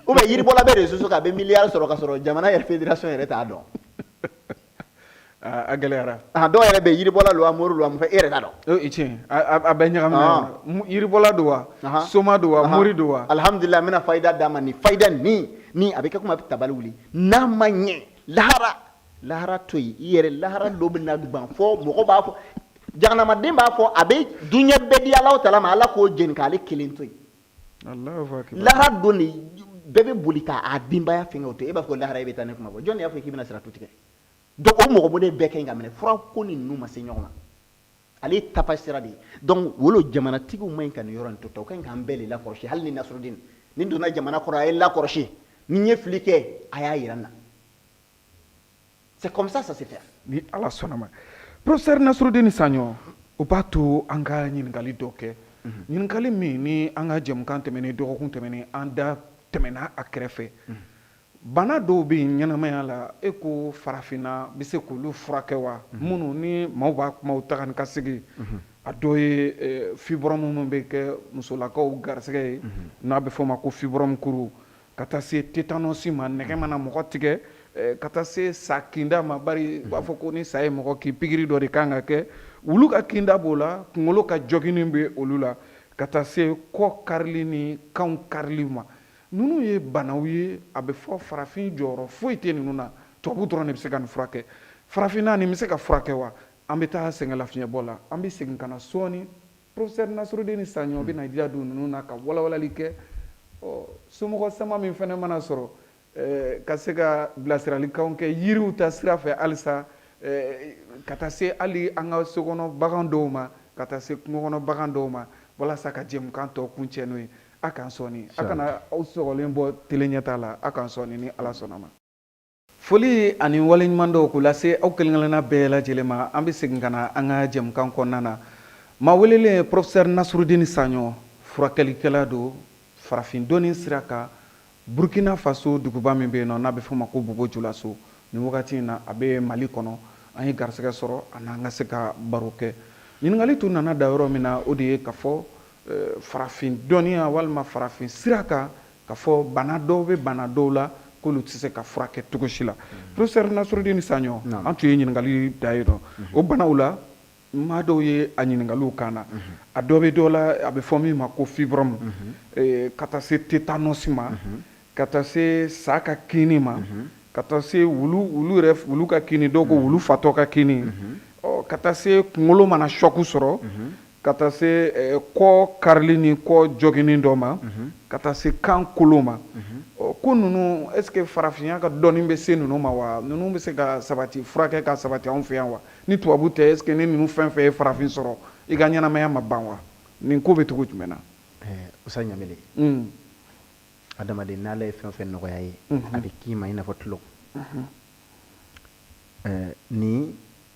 ou bien yiribɔla bɛ réseau kan a bɛ miliyari sɔrɔ ka sɔrɔ jamana yɛrɛ fédération yɛrɛ t'a dɔn a gɛlɛyara dɔw yɛrɛ bɛ yiribɔla don Amouru don e yɛrɛ t'a dɔn tiɲɛ a bɛɛ ɲagamina yiribɔla don wa soma don wa mori don wa alhamdulillah n bɛna fayida d'a ma nin fayida nin a bɛ kɛ komi a bɛ tabali wuli n'a ma ɲɛ lahara to yen i yɛrɛ lahara dɔ bɛ na ban fɔ mɔgɔ b'a fɔ jahanamaden b'a fɔ a bɛ duɲɛ bɛɛ di Alahu Taala ma Ala k'o jeni k'ale kelen to yen lahara don de bɛɛ bɛ boli k'a denbaya fɛngɛ o to e b'a fɔ ko lahara e bɛ taa ne kuma fɔ jɔn de y'a fɔ k'i bɛna sira tu tigɛ donc o mɔgɔ bɛ bɛɛ kɛ ka minɛ fura ko ni ninnu ma se ɲɔgɔn ma ale tapa sira de donc wolo jamanatigiw ma ɲi ka nin yɔrɔ in to ta u ka ɲi k'an bɛɛ de lakɔlɔsi hali ni Nasrudine ni donna jamana kɔrɔ a ye lakɔlɔsi ni n ye fili kɛ a y'a yira n na c'est comme ça se fait ni ala sɔnna ma professeur Nasrudine Saɲɔ o b'a to an ka ɲininkali dɔ kɛ ɲininkali min ni an ka jɛmukan tɛmɛnen dɔgɔkun tɛmɛnen an da tɛmɛna a kɛrɛfɛ bana dɔw bɛ yen ɲɛnamaya la e ko farafinna bɛ se k'olu furakɛ wa minnu ni maaw b'a kumaw ta ni ka segin a dɔ ye fibrome minnu bɛ kɛ musolakaw garisɛgɛ ye n'a bɛ fɔ o ma ko fibrome kuru ka taa se tétanos ma nɛgɛ mana mɔgɔ tigɛ ka taa se sa kinda ma bari u b'a fɔ ko ni sa ye mɔgɔ kin pikiri dɔ de kan ka kɛ wulu ka kinda b'o la kunkolo ka jɔgini bɛ olu la ka taa se kɔ karili ni kanw karili ma ninnu ye banaw ye a bɛ fɔ farafin jɔyɔrɔ foyi tɛ ninnu na tubabu dɔrɔn de bɛ se ka nin furakɛ farafinna nin bɛ se ka furakɛ wa an bɛ taa sɛgɛnlafiɲɛbɔ la an bɛ segin ka na sɔɔni professeur Nasrudine Saɲɔ bɛ na diya don ninnu na ka walawalali kɛ somɔgɔ sama min fana mana sɔrɔ ka se ka bilasiralikanw kɛ yiriw ta sira fɛ halisa ka taa se hali an ka sokɔnɔ bagan dɔw ma ka taa se kungo kɔnɔ bagan dɔw ma walasa ka jɛmukan tɔ kuncɛ n'o ye a k'an sɔni a kana aw sɔgɔlen bɔ tele ɲɛta la a k'an sɔni ni ala sɔnna ma foli ani waleɲuman dɔw k'u lase aw kelen-kelenna bɛɛ lajɛlen ma an bɛ segin ka na an ka jɛmukan kɔnɔna na maa welelen ye professeur Nasrudine Saɲɔ furakɛlikɛla don farafin dɔnni sira kan Burkina Faso duguba min bɛ yen nɔ n'a bɛ fɔ o ma ko Bobo Julaso nin wagati in na a bɛ Mali kɔnɔ an ye garisɛgɛ sɔrɔ a n'an ka se ka baro kɛ ɲininkali tun nana da yɔrɔ min na o de ye ka fɔ farafin dɔnniya walima farafin sira kan ka fɔ bana dɔw bɛ bana dɔw la k'olu tɛ se ka furakɛ cogo si la professeur Nasrudine Saɲɔ an tun ye ɲininkali da yen nɔ o banaw la maa dɔw ye a ɲininkaliw kan na a dɔ bɛ dɔw la a bɛ fɔ min ma ko fibrome ka taa se tétanos ma ka taa se sa ka kini ma ka taa se wulu ka kini dɔw ko wulu fatɔ ka kini ka taa se kunkolo mana choc sɔrɔ ka taa se kɔ karili ni kɔ jɔgini dɔ ma ka taa se kan kolo ma ko ninnu est ce que farafinya ka dɔnni bɛ se ninnu ma wa ninnu bɛ se ka sabati furakɛ ka sabati anw fɛ yan wa ni tubabu tɛ est ce que ni ninnu fɛn fɛn ye farafin sɔrɔ i ka ɲɛnamaya ma ban wa nin ko bɛ cogo jumɛn na Usa Ɲamele adamaden n'ala ye fɛn o fɛn nɔgɔya ye a bɛ k'i ma i n'a fɔ tulo ni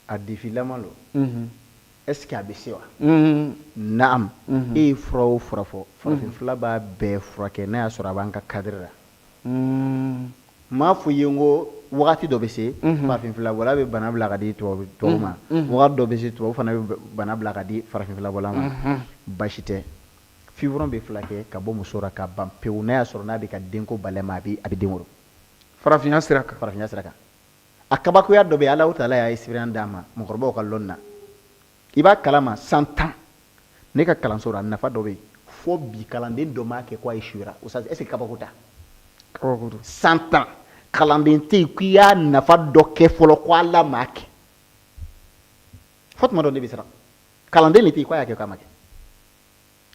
a defilama lo est ce que a bɛ se wa naam e ye fura o fura fɔ farafinfila b'a bɛɛ furakɛ n'a y'a sɔrɔ a b'an ka cadre la m'a fɔ i ye n ko wagati dɔ bɛ se farafinfila bɔla bɛ bana bila ka di tubabu ma wagati dɔ bɛ se tubabu fana bɛ bana bila ka di farafinfila bɔla ma baasi tɛ fibrome bɛ fulakɛ ka bɔ muso la ka ban pewu n'a y'a sɔrɔ n'a bɛ ka denko balɛma a bɛ den wolo farafinya sira kan a kabakoya dɔ bɛ Alahu Taala y'a expérience d'a ma mɔgɔkɔrɔbaw ka lɔnni na i b'a kalama 100 ans ne ka kalanso la nafa dɔ bɛ yen fo bi kalanden dɔ m'a kɛ ko a échouera o est ce que kabako t'a 100 ans kalanden tɛ yen k'i y'a nafa dɔ kɛ fɔlɔ ko Ala m'a kɛ fo tuma dɔ ne bɛ siran kalanden de tɛ yen ko a y'a kɛ k'a ma kɛ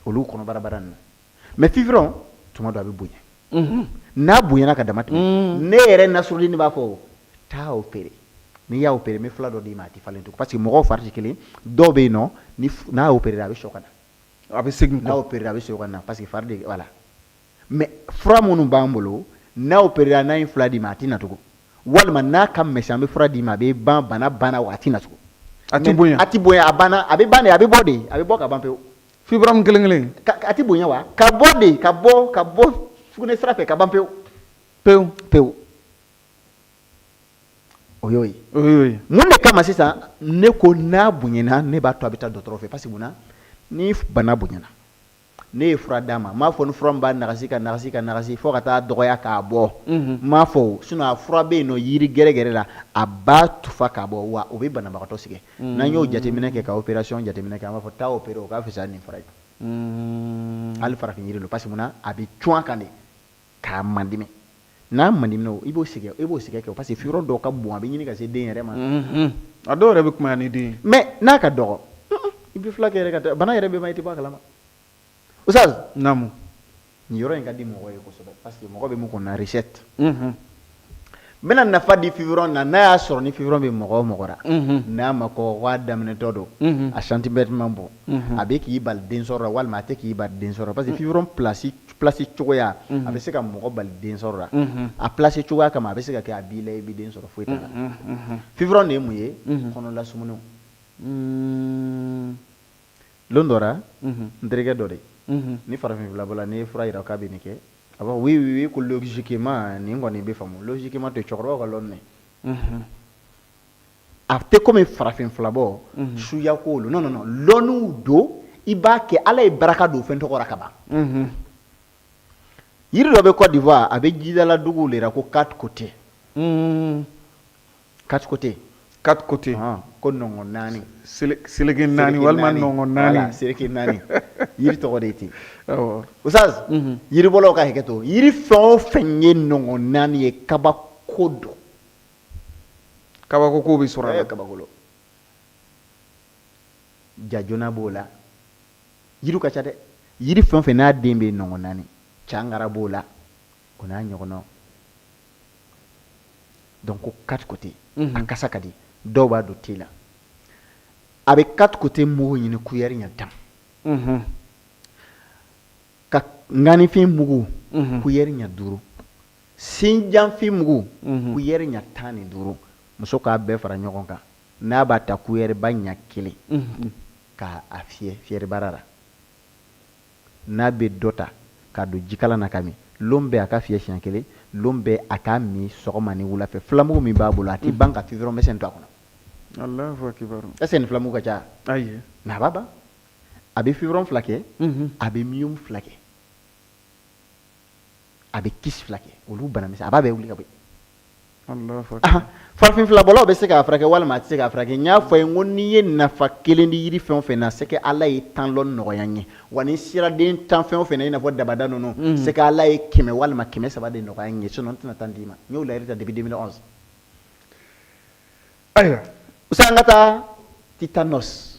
olu kɔnɔbara bara nin na mais fibrome tuma dɔ a bɛ bonya n'a bonyana ka dama tɛmɛ ne yɛrɛ Nasrudine b'a fɔ taa opérer n'i y'a opérer n bɛ fila dɔ d'i ma a tɛ falen tugun parce que mɔgɔw fari tɛ kelen dɔw bɛ yen nɔ n'a y'a opérer a bɛ sɔn ka na a bɛ segin n'a opérer a bɛ sɔn ka na parce que fari de voilà mais fura minnu b'an bolo n'a opérer n'a ye fila d'i ma a tɛ na tugun walima n'a ka mɛsɛn an bɛ fura d'i ma a bɛ ban bana banna wa a tɛ na tugun a tɛ bonya a banna a bɛ ban de a bɛ bɔ de a bɛ bɔ ka ban pewu fibrome kelen a tɛ bonya wa ka bɔ de ka bɔ sugunɛ sira fɛ ka ban pewu o y'o ye mun de kama sisan ne ko n'a bonyana ne b'a to a bɛ taa dɔgɔtɔrɔ fɛ parce que munna ni bana bonyana ne ye fura d'a ma m'a fɔ ni fura min b'a nagasi fo ka taa dɔgɔya k'a bɔ m'a fɔ sinon a fura bɛ yen nɔ yiri gɛrɛgɛrɛ la a b'a tufa k'a bɔ wa o bɛ banabagatɔ sɛgɛn n'an y'o jateminɛ kɛ ka opération jateminɛ kɛ an b'a fɔ taa opérer o k'a fisa nin fura ye hali farafin yiri don parce que munna a bɛ cun kan de k'a mandimi n'a mandimina i b'o sɛgɛn kɛ parce que fibrome dɔw ka bon a bɛ ɲini ka se den yɛrɛ ma a dɔw yɛrɛ bɛ kumaya ni den mais n'a ka dɔgɔ i bɛ fila kɛ yɛrɛ ka taa bana yɛrɛ bɛ ma i tɛ bɔ a kalama Oustaz naamu nin yɔrɔ in ka di mɔgɔ ye kosɛbɛ parce que mɔgɔ bɛ mun kɔnɔ recette bena nafa di fievron na n'a y'a sɔrɔ ni fievron bɛ mɔgɔ o mɔgɔ la n'a ma kɔgɔ k'a daminɛtɔ don a centimètre man bon a bɛ k'i bali den sɔrɔ la walima a tɛ k'i bali den sɔrɔ la parce que fievron place cogoya a bɛ se ka mɔgɔ bali den sɔrɔ la a place cogoya kama a bɛ se ka kɛ a b'i la i bɛ den sɔrɔ foyi t'a la fievron de ye mun ye kɔnɔla sumuninw lon dɔ la n terikɛ dɔ de ni farafinfila bɔla n'i ye fura yira k'a bɛ nin kɛ a b'a fɔ oui ko logiquement nin kɔni bɛ faamu logiquement tɛ cɛkɔrɔbaw ka lɔn dɛ a tɛ komi farafinfila bɔ suya ko non non non lɔnniw don i b'a kɛ ala ye baraka don fɛn tɔgɔ la ka ban yiri dɔ bɛ Côte d'Ivoire a bɛ jidala duguw de la ko quatre côtés quatre côtés ko nɔngɔn naani seleke naani walima nɔngɔn naani seleke naani yiri tɔgɔ de ye ten usaz yiribɔlaw ka hakɛ to yiri fɛn o fɛn ye nɔngɔn naani ye kabako don kabako ko bɛ sɔrɔ a la kabako jajona b'o la yiriw ka ca dɛ yiri fɛn o fɛn n'a den bɛ nɔngɔn naani cangara b'o la o n'a ɲɔgɔnnaw donc ko quatre côtés a kasa ka di dɔw b'a don te la a bɛ quatre côtés mugu ɲini kuyɛri ɲɛ 10 ka ŋanifin mugu kuyɛri ɲɛ 5 sinjanfin mugu kuyɛri ɲɛ 15 muso k'a bɛɛ fara ɲɔgɔn kan n'a b'a ta kuyɛri ba ɲɛ 1 k'a fiyɛ fiyɛribara la n'a bɛ dɔ ta k'a don jikalan na ka min lon bɛɛ a ka fiyɛ siɲɛ 1 lon bɛɛ a k'a min sɔgɔma ni wula fɛ filamugu min b'a bolo a tɛ ban ka fievron mɛsɛn to a kɔnɔ Allahu akbar est-ce que nin filamugu ka ca ayi mais a b'a ban a bɛ fievron 2 kɛ a bɛ myome 2 kɛ a bɛ kisi 2 kɛ olu bana misɛn a b'a bɛɛ wuli ka bɔ yen Allahu akbar farafinfilabɔlaw bɛ se k'a furakɛ walima a tɛ se k'a furakɛ n y'a fɔ ye n ko n'i ye nafa 1 di yiri fɛn o fɛn na c'est que ala ye 10 lɔn nɔgɔya n ye wa ni siraden 10 fɛn o fɛn na i n'a fɔ dabada ninnu c'est que ala ye 100 walima 300 de nɔgɔya n ye sinon n tɛna 10 d'i ma n y'o layiri ta depuis 2011 ayiwa usa an ka taa tétanos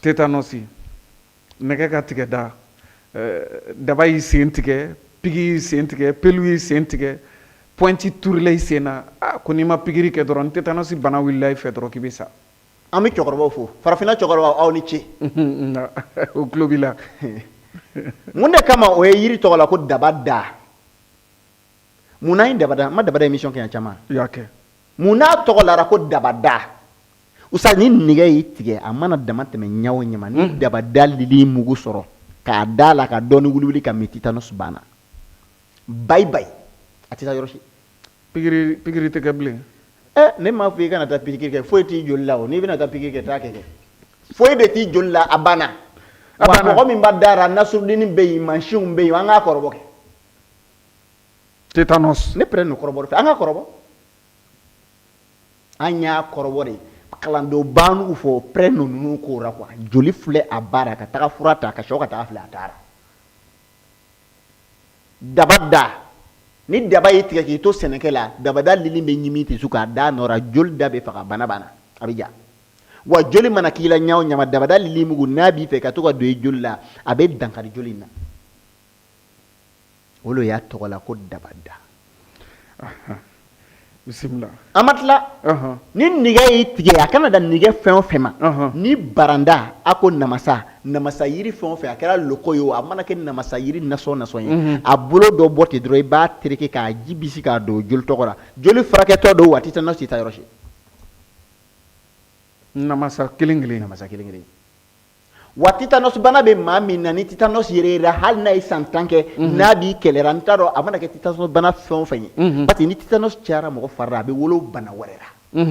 nɛgɛ ka tigɛ da daba y'i sen tigɛ pigi y'i sen tigɛ pelu y'i sen tigɛ pointi turula i sen na ko n'i ma pikiri kɛ dɔrɔn tétanos bana wulila i fɛ dɔrɔn k'i bɛ sa an bɛ cɛkɔrɔbaw fo farafinna cɛkɔrɔbaw aw ni ce o tulo b'i la mun de kama o ye yiri tɔgɔ la ko dabada mun na ye dabada n ma dabada émission kɛ yan caman i y'a kɛ mun n'a tɔgɔ lara ko dabada usa ni nɛgɛ y'i tigɛ a mana dama tɛmɛ ɲɛ o ɲɛ ma ni dabada lili mugu sɔrɔ k'a da la ka dɔɔni wuli ka min tétanos banna bye bye a tɛ taa yɔrɔ si pikiri tɛ kɛ bilen ne m'a fɔ i kana taa pikiri kɛ foyi t'i joli la o n'i bɛna taa pikiri kɛ taa kɛ foyi de t'i joli la a banna wa mɔgɔ min b'a dara nasirudeni bɛ yen mansinw bɛ yen an k'a kɔrɔbɔ kɛ tétanos ne pɛrɛn nin kɔrɔbɔ fɛ an k'a kɔrɔbɔ an y'a kɔrɔbɔ de kalandenw b'an fɔ pɛrɛn ninnu k'o la quoi joli filɛ a baara ka taga fura ta ka sɔrɔ ka taga filɛ a taara dabada ni daba y'i tigɛ k'i to sɛnɛkɛ la dabada lili bɛ ɲimi ten su k'a da nɔra joli da bɛ faga bana a bɛ ja wa joli mana k'i la ɲaw ɲama dabada lili mugu n'a b'i fɛ ka to ka don i joli la a bɛ dankari joli in na o lo y'a tɔgɔ la ko dabada bisimila an ma tila ni nɛgɛ y'i tigɛ a kana da nɛgɛ fɛn o fɛn ma ni baranda a ko namasa yiri fɛn o fɛn a kɛra loko ye o a mana kɛ namasa yiri nasɔn ye a bolo dɔ bɔ ten dɔrɔn i b'a tereke k'a ji bisi k'a don joli tɔgɔ la joli furakɛtɔ don wa tétanos tɛ taa yɔrɔ si namasa kelen kelen wa tétanos bana bɛ maa min na ni tétanos yɛrɛ hali n'a ye san 10 kɛ n'a b'i kɛlɛra n t'a dɔn a mana kɛ tétanos bana fɛn o fɛn ye parce que ni tétanos cayara mɔgɔ fari la a bɛ wolo bana wɛrɛ la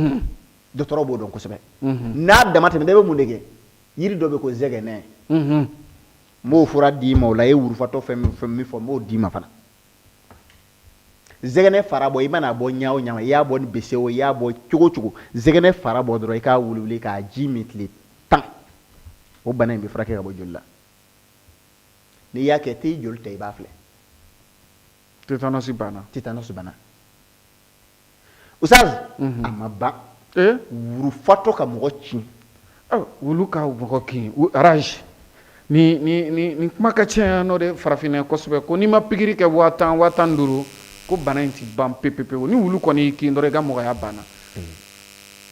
dɔgɔtɔrɔw b'o dɔn kosɛbɛ n'a dama tɛmɛ e bɛ mun de kɛ yiri dɔ bɛ ko zɛgɛnɛ n b'o fura d'i ma o la e wurufatɔ fɛn min fɔ n b'o d'i ma fana zɛgɛnɛ fara bɔ i mana bɔ ɲa o ɲa i y'a bɔ ni bese o i y'a bɔ cogo o cogo zɛgɛnɛ fara bɔ dɔrɔn i k'a wuli k'a ji min tile 10 o bana in bɛ furakɛ ka bɔ joli la n'i y'a kɛ t'i joli ta i b'a filɛ tétanos banna usaz a ma ban wurufatɔ ka mɔgɔ ci wulu ka mɔgɔ kin rage ni kuma ka ca yan nɔ dɛ farafinna kosɛbɛ ko n'i ma pikiri kɛ 10,000 15,000 ko bana in ti ban pepepewu ni wulu kɔni y'i kin dɔrɔn i ka mɔgɔya banna.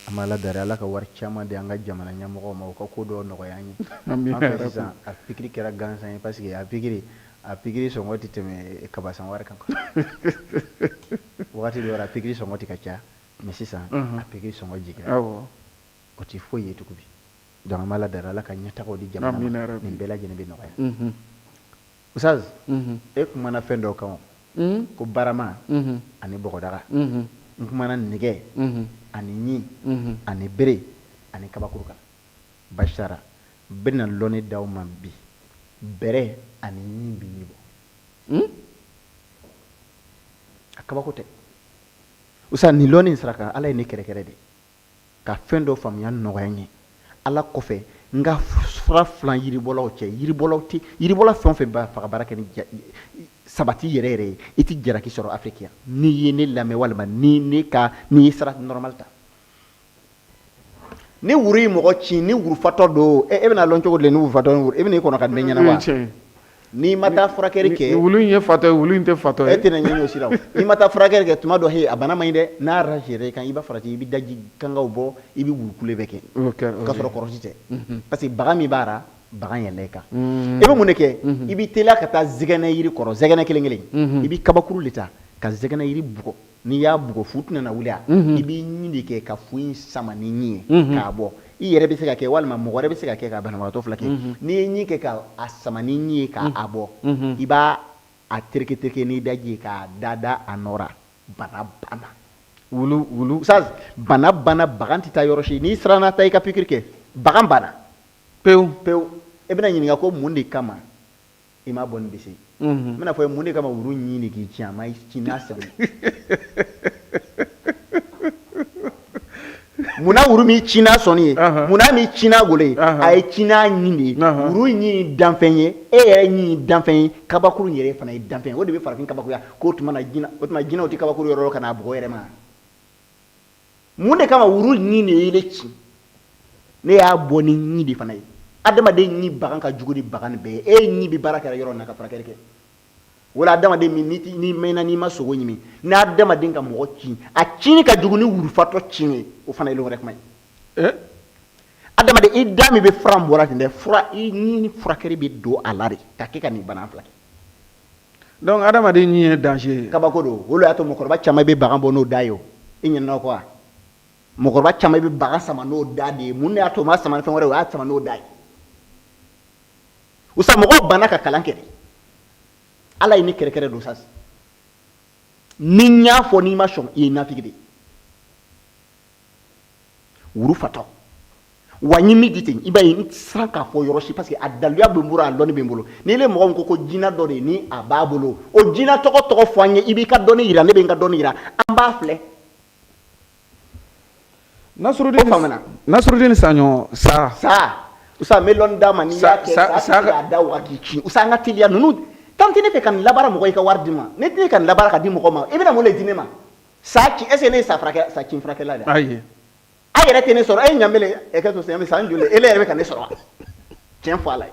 An b'a ladari Ala ka wari caman di an ka jamana ɲɛmɔgɔw ma u ka ko dɔw nɔgɔya an ye. Amina An fɛ yarabi. sisan a pikiri kɛra gansan ye parce que a pikiri sɔngɔ tɛ tɛmɛ kabasan wari kan wagati dɔ la a pikiri sɔngɔ tɛ ka ca mais sisan a pikiri sɔngɔ jiginna Awɔ. o tɛ foyi ye tugun donc an b'a ladari Ala ka ɲɛtagaw di jamana Amina ma yarabi. nin bɛɛ lajɛlen bɛ nɔgɔya. Ustaz e kumana fɛn dɔw kan o ko barama ani bɔgɔdaga n kumana nɛgɛ ani ɲi ani bere ani kabakuru kan Bachara n bɛna lɔnni d'aw ma bi bɛrɛ ani ɲi bi min bɔ a kabako tɛ Ustaz nin lɔnni in sira kan Ala ye ne kɛrɛkɛrɛ de ka fɛn dɔ faamuya nɔgɔya n ye Ala kɔfɛ n ka fura filan yiribɔlaw cɛ yiribɔla fɛn o fɛn b'a fɛ ka baara kɛ ni sabati yɛrɛ yɛrɛ ye i tɛ jaraki sɔrɔ Afiriki yan n'i ye ne lamɛn walima n'i ye sira normal ta ni wuru ye mɔgɔ ci ni wurufatɔ don e bɛna lɔn cogo di ni wurufatɔ ni wuru e bɛna i kɔnɔ ka den ɲɛna wa n'i ma taa furakɛli kɛ wulu in ye fatɔ ye wulu in tɛ fatɔ ye e tɛna ɲɛɲini o sira o n'i ma taa furakɛli kɛ tuma dɔ a bana ma ɲi dɛ n'a ragera i kan i b'a farati i bɛ daji kangaw bɔ i bɛ wulukule bɛɛ kɛ k'a sɔrɔ kɔrɔsi tɛ parce que bagan min b'a ra bagan yɛlɛ i kan i bɛ mun de kɛ i bɛ teliya ka taa zɛgɛnɛ yiri kɔrɔ zɛgɛnɛ kelen kelen i bɛ kabakuru de ta ka zɛgɛnɛ yiri bugɔ n'i y'a bugɔ fu tɛna wuli a i bɛ ɲi de kɛ ka fu in sama ni ɲi ye k'a bɔ i yɛrɛ bɛ se ka kɛ walima mɔgɔ wɛrɛ bɛ se ka kɛ ka banabagatɔ fila kɛ n'i ye ɲi kɛ k'a sama ni ɲi ye k'a bɔ i b'a a tereke n'i daji ye k'a da a nɔ ra bana banna wulu Ustaz bana banna bagan tɛ taa yɔrɔ si n'i siranna taa i ka pikiri kɛ bagan banna pewu e bɛna ɲininka ko mun de kama i ma bɔ nin bese n bɛna fɔ mun de kama wuru ɲi de k'i tiɲɛ a ma ci n'a sɛbɛn munna wuru min ci n'a sɔnni ye munna min ci n'a golo ye a ye ci n'a ɲi de ye wuru ɲi ye danfɛn ye e yɛrɛ ɲi ye danfɛn ye kabakuru yɛrɛ fana ye danfɛn ye o de bɛ farafin kabakuruya k'o tuma na jinɛw tɛ kabakuru yɔrɔ ka n'a bugɔ yɛrɛ ma mun de kama wuru ɲi de ye ne ci ne y'a bɔ ni ɲi de fana ye adamaden ɲi bagan ka jugu ni bagan bɛɛ ye e ɲi bɛ baara kɛ yɔrɔ min na ka furakɛli kɛ wala adamaden min n'i mɛnna n'i ma sogo ɲimi n'a adamaden ka mɔgɔ ci a cini ka jugu ni wurufatɔ cini ye o fana ye lon wɛrɛ kuma ye adamaden i da min bɛ fura min bɔra ten dɛ fura i ni furakɛli bɛ don a la de ka kɛ ka nin bana fila kɛ donc adamaden ɲi ye danger ye kabako don o de y'a to mɔgɔkɔrɔba caman bɛ bagan bɔ n'o da ye o i ɲinɛna o kɔ wa mɔgɔkɔrɔba caman bɛ bagan sama n'o da de ye mun de y'a to o ma sama ni fɛn wɛrɛ o y'a sama n'o da ye Usa mɔgɔw banna ka kalan kɛ Ala ye ne kɛrɛkɛrɛ don Ustaz ni n y'a fɔ n'i ma sɔn i ye nafigi de wuru fatɔ wa n ye min di ten i b'a ye n tɛ siran k'a fɔ yɔrɔ si parce que a daluya bɛ n bolo a dɔnni bɛ n bolo n'i ye mɔgɔ min ko jinɛ dɔ de ni a b'a bolo o jinɛ tɔgɔ fɔ an ye i b'i ka dɔnni yira ne bɛ n ka dɔnni yira an b'a filɛ Nasrudin Saɲɔ sa Usa me lɔnni d'a ma n'i y'a kɛ sa k'a da wa k'i ci Usa an ka teliya ninnu tant que ne fɛ ka nin labara mɔgɔ i ka wari di ma ne tɛ ka nin labara ka di mɔgɔ ma i bɛna mun de di ne ma sa ci est-ce que ne ye sa kin furakɛla de ayi a yɛrɛ tɛ ne sɔrɔ e ɲamele e ka to se san joli ele yɛrɛ bɛ ka ne sɔrɔ tiɲɛ fɔ a la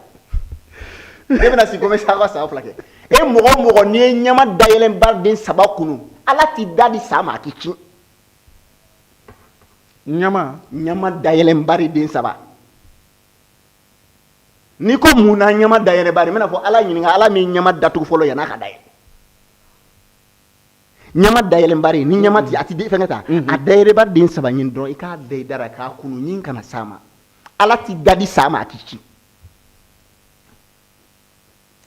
ne bɛna si komi sa ka sa fila kɛ e mɔgɔ o mɔgɔ n'i ye ɲama dayɛlɛnba den 3 kunu Ala t'i da di sa ma a k'i ci ɲama dayɛlɛnba den 3 ni ko mun na ɲama dayɛlɛnba n bɛna fɔ Ala ɲininka Ala min ɲama datugu fɔlɔ yan'a ka dayɛlɛ ɲama dayɛlɛnba ni ɲama ti a ti fɛn kɛ ta a dayɛlɛnba den 3 ɲini dɔrɔn i k'a da i dara k'a kunu ɲin kana s'a ma Ala t'i da di sa ma a k'i ci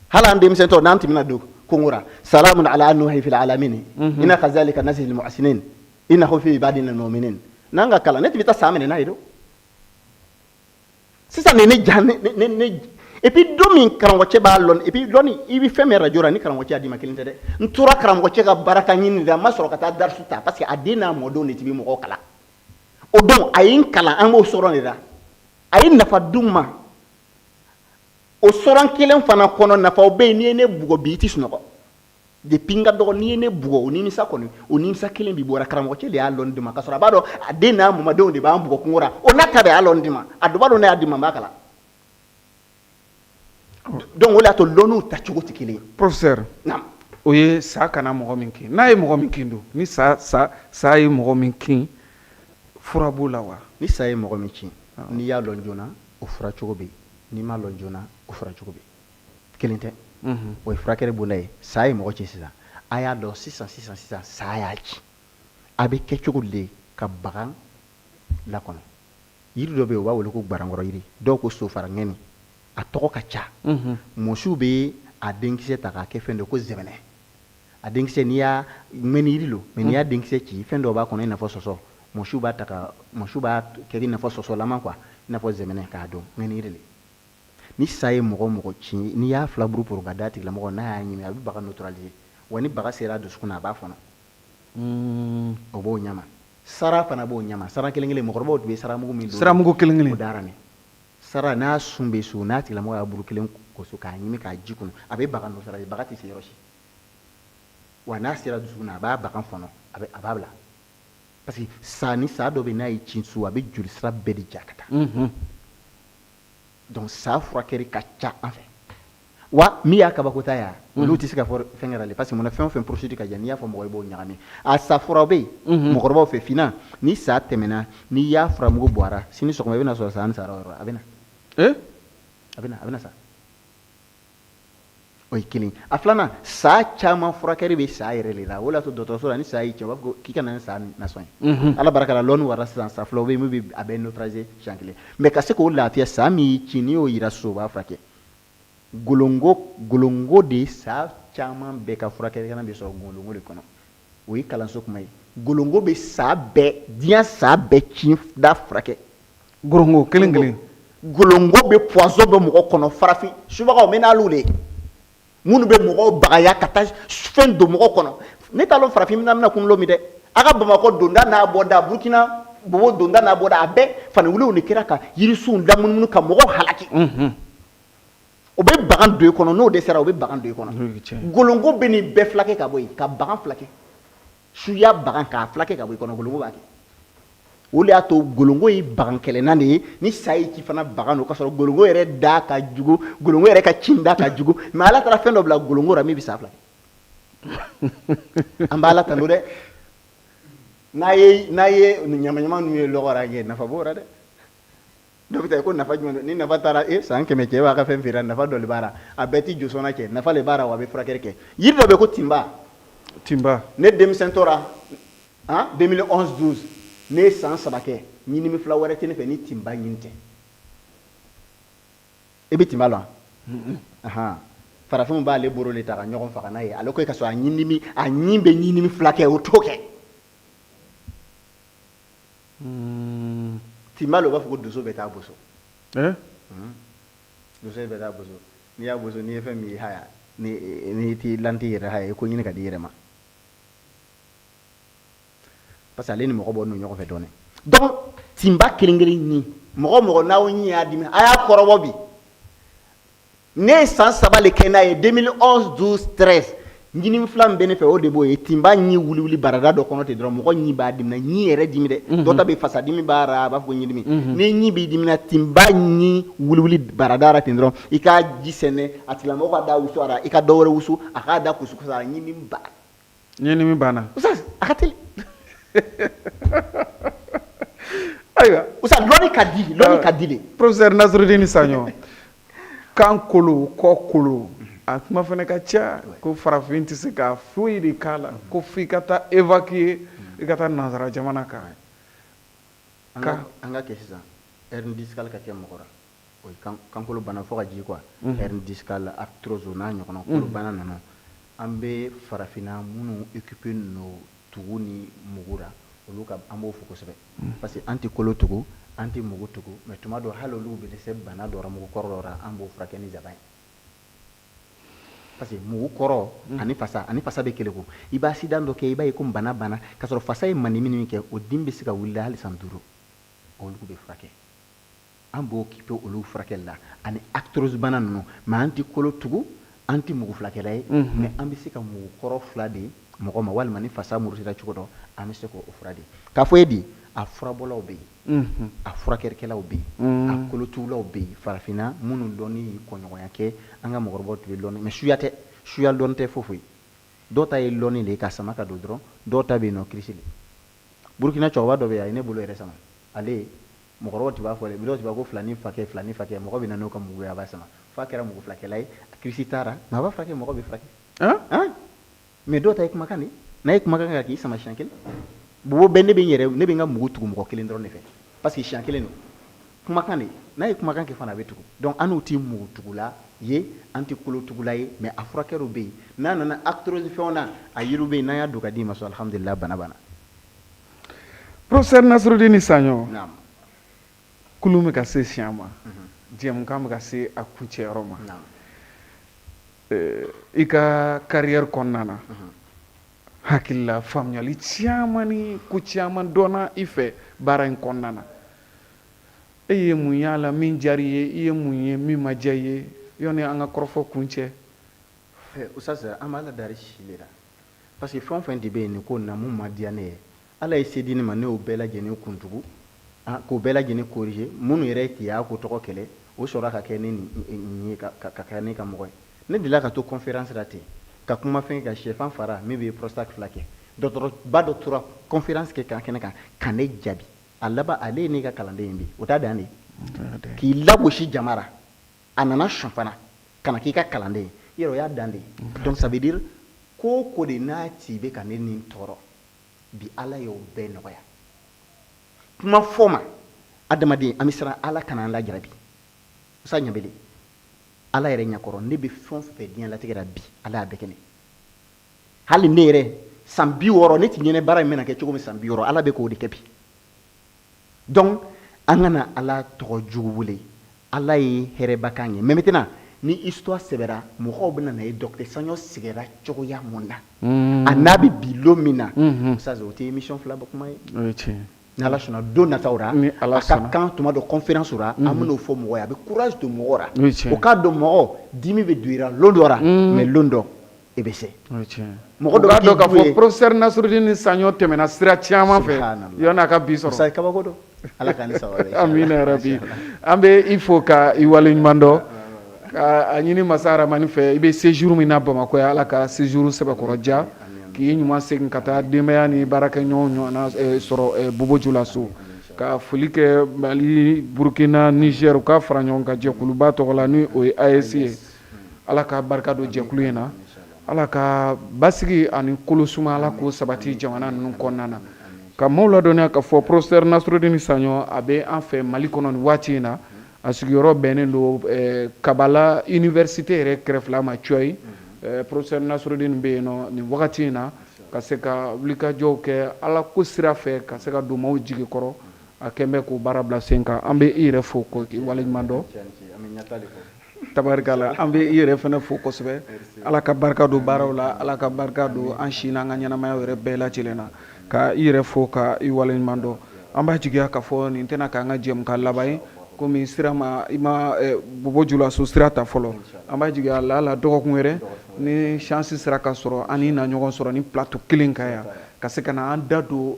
hali an denmisɛntɔ n'an tɛmɛna don kongora salamun ala nuhi fil alamin inna kazalika nazil muhsinin innahu fi ibadina mu'minin n'an ka kalan ne tɛ taa sa minɛ n'a ye don sisan ne jan ne et puis don min karamɔgɔcɛ b'a lɔn et puis lɔnni i bɛ fɛn min radio ra ni karamɔgɔcɛ y'a d'i ma kelen tɛ dɛ n tora karamɔgɔcɛ ka baraka ɲini de la n ma sɔrɔ ka taa darisu ta parce que a den n'a mɔdenw de tɛ bɛ mɔgɔw kalan o don a ye n kalan an b'o sɔrɔ de la a ye nafa d'u ma o sɔrɔ kelen fana kɔnɔ nafaw bɛ yen n'i ye ne bugɔ bi i tɛ sunɔgɔ depuis n ka dɔgɔ n'i ye ne bugɔ o nimisa kɔni o nimisa kelen bi bɔra karamɔgɔcɛ de y'a lɔn di ma k'a sɔrɔ a b'a dɔn a den n'a mɔdenw de b'an bugɔ kungo ra o n'a ta bɛ y'a lɔn di ma a dɔ b'a dɔn ne y'a di ma n b'a kalan donc o de y'a to lɔnniw tacogo tɛ kelen ye professeur o ye sa kana mɔgɔ min kin n'a ye mɔgɔ min kin don ni sa ye mɔgɔ min kin fura b'o la wa ni sa ye mɔgɔ min kin n'i y'a lɔn joona o fura cogo bɛ yen n'i m'a lɔn joona o fura cogo bɛ yen kelen tɛ o ye furakɛli b'o la ye sa ye mɔgɔ kin sisan a y'a dɔn sisan sa y'a ci a bɛ kɛ cogo de ka bagan lakɔnɔ yiri dɔ bɛ yen u b'a wele ko garankɔrɔ yiri dɔw ko sofarangɛni a tɔgɔ ka ca mɔsiw bɛ a denkisɛ ta k'a kɛ fɛn dɔ ko zɛmɛnɛ a denkisɛ n'i y'a ŋɛni yiri lo mais n'i y'a denkisɛ ci fɛn dɔ b'a kɔnɔ i n'a fɔ sɔsɔ mɔsiw b'a kɛ i n'a fɔ sɔsɔlama quoi i n'a fɔ zɛmɛnɛ k'a dɔn ŋɛni yiri le ni sa ye mɔgɔ ci n'i y'a filaburu poro ka d'a tigilamɔgɔ n'a y'a ɲimi a bɛ baga neutraliser wa ni baga sera a dusukun na a b'a fɔnɔ o b'o ɲama sara fana b'o ɲama sara kelen kelen mɔgɔkɔrɔbaw tun bɛ saramugu min don siramugu kelen kelen o dara ne sara n'a sun bɛ so n'a tigilamɔgɔ y'a buru kelen koso k'a ɲimi k'a ji kɔnɔ a bɛ baga neutraliser baga tɛ se yɔrɔ si wa n'a sera dusukun na a b'a bagan fɔnɔ a b'a bila parce que sa dɔ bɛ n'a ye ci so a bɛ joli sira bɛɛ de ja ka taa donc sa furakɛli ka ca an fɛ wa min y'a kabakota ya olu tɛ se ka fɔ fɛn kɛra le parce que mun na fɛn o fɛn procédure ka jan n'i y'a fɔ mɔgɔ i b'o ɲagami a sa furaw bɛ yen mɔgɔkɔrɔbaw fɛ finna ni sa tɛmɛna n'i y'a furamugu bɔra sini sɔgɔma i bɛna sɔrɔ sa ni sara yɔrɔ a bɛ na sa o ye kelen a filanan sa caman furakɛli bɛ sa yɛrɛ de la o de y'a to dɔgɔtɔrɔso la ni sa y'i cɛ u b'a fɔ k'i ka na ni sa nasɔn ye ala barika la lɔnni wara sisan sa filaw bɛ yen min bɛ a bɛ neutraliser siɲɛ kelen mais ka se k'o lafiya sa min y'i ci n'i y'o yira so o b'a furakɛ golongo de sa caman bɛɛ ka furakɛlikɛla bɛ sɔrɔ golongo de kɔnɔ o ye kalanso kuma ye golongo bɛ sa bɛɛ diɲɛ sa bɛɛ ci da furakɛ gorongo kelen kelen golongo bɛ poison bɛ mɔgɔ kɔnɔ farafin subagaw n bɛ n'alu de minnu bɛ mɔgɔw bagaya ka taa fɛn don mɔgɔ kɔnɔ ne t'a dɔn farafin bɛna kunkolo min dɛ a ka bamakɔ donda n'a bɔda burukina bobo donda n'a bɔda a bɛɛ faniwuliw de kɛra ka yirisuw lamunumunu ka mɔgɔw halaki o bɛ bagan don i kɔnɔ n'o dɛsɛra o bɛ bagan don i kɔnɔ golongo bɛ nin bɛɛ filakɛ ka bɔ yen ka bagan filakɛ suya bagan k'a filakɛ ka bɔ i kɔnɔ golongo b'a kɛ o de y'a to golongo ye bagan kɛlɛnna de ye ni sa y'i ci fana bagan don k'a sɔrɔ golongo yɛrɛ da ka jugu golongo yɛrɛ ka cin da ka jugu mais ala taara fɛn dɔ bila golongo la min bɛ sa filakɛ an b'a ala tanu dɛ n'a ye ɲamaɲama ninnu ye lɔgɔra kɛ nafa b'o la dɛ dɔ bɛ taa ko nafa jumɛn ni nafa taara san 100 cɛ b'a ka fɛn feere nafa dɔ de b'a la a bɛɛ tɛ josɔnna cɛ nafa de b'a la wa a bɛ furakɛli kɛ yiri dɔ bɛ yen ko tinba ne denmisɛn tora 2011-12 ne ye san 3 kɛ ɲinimi fila wɛrɛ tɛ ne fɛ ni tinba ɲini tɛ i bɛ tinba la farafinw b'ale bolo de ta ka ɲɔgɔn faga n'a ye ale ko ka sɔrɔ a ɲin bɛ ɲinimi fila kɛ o t'o kɛ tinba lo b'a fɔ ko doso bɛ taa boso doso bɛ taa boso n'i y'a boso n'i ye fɛn min ye haya n'i t'i lanti yɛrɛ haya i ko ɲini ka di yɛrɛ ma parce que ale ni mɔgɔ bɔ n'u ɲɔgɔn fɛ dɔɔnin donc tinba kelen kelen ɲin mɔgɔ n'aw ɲin y'a dimi a y'a kɔrɔbɔ bi ne ye san 3 le kɛ n'a ye 2011-12-13 ɲinimi fila min bɛ ne fɛ o de b'o ye tinba ɲin wuli barada dɔ kɔnɔ ten dɔrɔn mɔgɔ ɲin b'a dimi na ɲin yɛrɛ dimi dɛ dɔ ta bɛ fasa dimi b'a ra a b'a fɔ ko ɲin dimi ni ɲin b'i dimi na tinba ɲin wuli barada ra ten dɔrɔn i k'a ji sɛnɛ a tigilamɔgɔ ka da wusu a ra i ka dɔ wɛrɛ wusu a k'a da kusukusu a ɲinimi banna a ka teli ayiwa usa lɔnni ka di de professeur Nasrudini Saɲɔ kan kolo kɔ kolo a kuma fana ka ca ko farafin tɛ se ka foyi de k'a la ko f'i ka taa évacuer i ka taa nanzara jamana kan an ka kɛ sisan hernie discale ka kɛ mɔgɔ la o ye kankolo bana fo ka jigin quoi hernie discale arthrose n'a ɲɔgɔnna kolo bana ninnu an bɛ farafinna minnu occupé no tugu ni mugu la olu ka an b'o fo kosɛbɛ parce que an tɛ kolo tugu an tɛ mugu tugu mais tuma dɔ hali olu bɛ dɛsɛ bana dɔ la mugu kɔrɔ dɔ la an b'o furakɛ ni jaban ye parce que mugu kɔrɔ ani fasa bɛ kelen ko i b'a accident dɔ kɛ i b'a ye ko bana ka sɔrɔ fasa ye manimi min kɛ o din bɛ se ka wuli hali san 5 olu bɛ furakɛ an b'o kipe olu furakɛli la ani arthrose bana ninnu mais an tɛ kolo tugu an tɛ mugu fulakɛla ye mais an bɛ se ka mugu kɔrɔ fila de mɔgɔ ma walima ni fasa murutira cogo dɔ an bɛ se k'o fura de k'a fɔ e di a furabɔlaw bɛ yen a furakɛlikɛlaw bɛ yen a kolotugulaw bɛ yen farafinna minnu dɔnni kɔɲɔgɔnya kɛ an ka mɔgɔkɔrɔbaw tun bɛ dɔnni mais suya dɔnni tɛ foyi dɔw ta ye lɔnni de ye ka sama ka don dɔrɔn dɔw ta bɛ yen nɔ kirisi de burukina cɛkɔrɔba dɔ bɛ yen a ye ne bolo yɛrɛ sama ale mɔgɔkɔrɔbaw tun b'a fɔ dɛ dɔw tun b'a ko filani fakɛ mɔgɔ bɛ na n'o ka mugu ye a b'a sama f'a kɛra mugu filakɛla ye kirisi taara mais a b'a furakɛ mɔgɔ bɛ furakɛ mais dɔw ta ye kumakan de n'a ye kumakan kɛ k'i sama siɲɛ kelen bobo bɛɛ ne bɛ n ka mugu tugu mɔgɔ kelen dɔrɔn de fɛ parce que siɲɛ kelen don kumakan de n'a ye kumakan kɛ fana a bɛ tugu donc an n'u tɛ mugu tugula ye an tɛ kolo tugula ye mais a furakɛliw bɛ yen n'a nana actorosi fɛnw na a yiriw bɛ yen n'an y'a don ka d'i ma so alhamdulilah bana banna. Professeur Nasrudini Saɲɔ kulu bɛ ka se siɲɛ ma jɛmukan bɛ ka se a kuncɛyɔrɔ ma i ka carrière kɔnɔna na hakilila faamuyali caman ni ko caman dɔnna i fɛ baara in kɔnɔna na e ye mun y'a la min diyara i ye i ye mun ye min ma diya i ye yanni an ka kɔrɔfɔ kun cɛ. Ustaz an b'a ladari si de la parce que fɛn o fɛn de bɛ yen nin ko na mun ma diya ne ye ala ye se di ne ma ne y'o bɛɛ lajɛlen kuntugu k'o bɛɛ lajɛlen corriger minnu yɛrɛ tɛ y'a ko tɔgɔ kɛlɛ o sɔrɔ ka kɛ ne nin ye ka kɛ ne ka mɔgɔ ye ne delila ka to conférence la ten ka kumafɛn ka sɛfan fara min bɛ prostate fila kɛ dɔgɔtɔrɔba dɔ tora conférence kɛ kan kɛnɛ kan ka ne jaabi a laban ale ye ne ka kalanden ye bi o t'a dan de k'i lagosi jama ra a nana sɔn fana ka na k'i ka kalanden ye yɔrɔ o y'a dan de donc ça veut dire ko o ko de n'a ci bɛ ka ne ni tɔɔrɔ bi ala y'o bɛɛ nɔgɔya kuma fɔ ma adamaden an bɛ siran ala kana an lajarabi musa ɲabele ala yɛrɛ ɲɛkɔrɔ ne bɛ fɛn o fɛn diɲɛ latigɛ la bi ala y'a bɛɛ kɛ ne hali ne yɛrɛ san 60 ne tɛ ɲɛnɛ baara in bɛna kɛ cogo min san 60 ala bɛ k'o de kɛ bi donc an kana ala tɔgɔ jugu wele ala ye hɛrɛba k'an ye mais maintenant ni histoire sɛbɛra mɔgɔw bɛ na ye docteur Saɲɔ sigɛra cogoya mun na a n'a bɛ bi don min na ça o tɛ émission fila bɔ kuma ye ni ala sɔnna don nataw ra a ka kan tuma dɔ conférence ra an bɛn'o fɔ mɔgɔ ye a bɛ courage don mɔgɔ ra o k'a dɔn mɔgɔ dimi bɛ don i ra lon dɔ ra mais lon dɔ e bɛ se mɔgɔ dɔ b'a dɔn k'a fɔ professeur Nasrudini Saɲɔ tɛmɛna sira caman fɛ yanni a ka bi sɔrɔ sa kabako don ala k'an ni sababa amina yarabi an bɛ i fo ka i waleɲuman dɔn a ɲini masa aramani fɛ i bɛ séjour min na Bamakɔ ye ala ka séjour sɛbɛkɔrɔ diya k'i ɲuman segin ka taa denbaya ni baarakɛɲɔgɔn ɲɔgɔnna sɔrɔ Boboju la so ka foli kɛ Mali Burkina Niger u ka fara ɲɔgɔn kan jɛkuluba tɔgɔ la ni o ye AES ye ala ka barika don jɛkulu in na ala ka basigi ani kolosuma ala k'o sabati jamana ninnu kɔnɔna na ka maaw ladɔnniya k'a fɔ professeur Nasrudini Saɲɔ a bɛ an fɛ Mali kɔnɔ nin waati in na a sigiyɔrɔ bɛnnen don Kabala université yɛrɛ kɛrɛfɛla ma Cuwayi professeur Nasrudini bɛ yen nɔ nin wagati in na ka se ka wulikajɔw kɛ ala ko sira fɛ ka se ka don maaw jigi kɔrɔ a kɛn bɛ k'o baara bila sen kan an bɛ i yɛrɛ fo k'i waleɲuman dɔn tabarikala an bɛ i yɛrɛ fana fo kosɛbɛ ala ka barika don baaraw la ala ka barika don an si n'an ka ɲɛnamaya yɛrɛ bɛɛ lajɛlen na ka i yɛrɛ fo ka i waleɲuman dɔn an b'a jigiya k'a fɔ nin tɛna k'an ka jɛmukan laban ye komi sira ma i ma Boboju la so sira ta fɔlɔ an b'a jigiya la dɔgɔkun wɛrɛ ni chance sera ka sɔrɔ an ni na ɲɔgɔn sɔrɔ ni plateau kelen kan yan ka se ka na an da don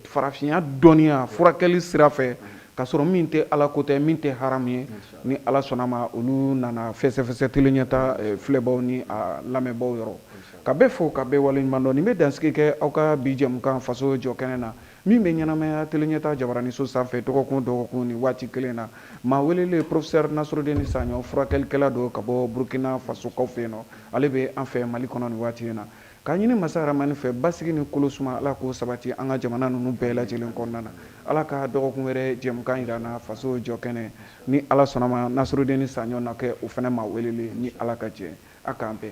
farafinya dɔnniya furakɛli sira fɛ ka sɔrɔ min tɛ ala ko tɛ min tɛ haramu ye ni ala sɔnna ma olu nana fɛsɛfɛsɛ tele ɲɛta filɛbaw ni a lamɛnbaw yɔrɔ ka bɛɛ fo ka bɛɛ waleɲuman dɔn nin bɛ dansigi kɛ aw ka bi jɛmukan faso jɔ kɛnɛ na min bɛ ɲɛnamaya tele ɲɛta Jabaraniso sanfɛ dɔgɔkun ni waati kelen na maa welele professeur Nasrudini Saɲɔ furakɛlikɛla don ka bɔ Burkina Faso kaw fɛ yen nɔ ale bɛ an fɛ Mali kɔnɔ nin waati in na k'a ɲini masa aramani fɛ basigi ni kolosuma ala k'o sabati an ka jamana ninnu bɛɛ lajɛlen kɔnɔna na ala ka dɔgɔkun wɛrɛ jɛmukan yira na faso jɔ kɛnɛ ni ala sɔnna ma Nasrudini Saɲɔ na kɛ o fana maa welele ni ala ka jɛ a k'an bɛn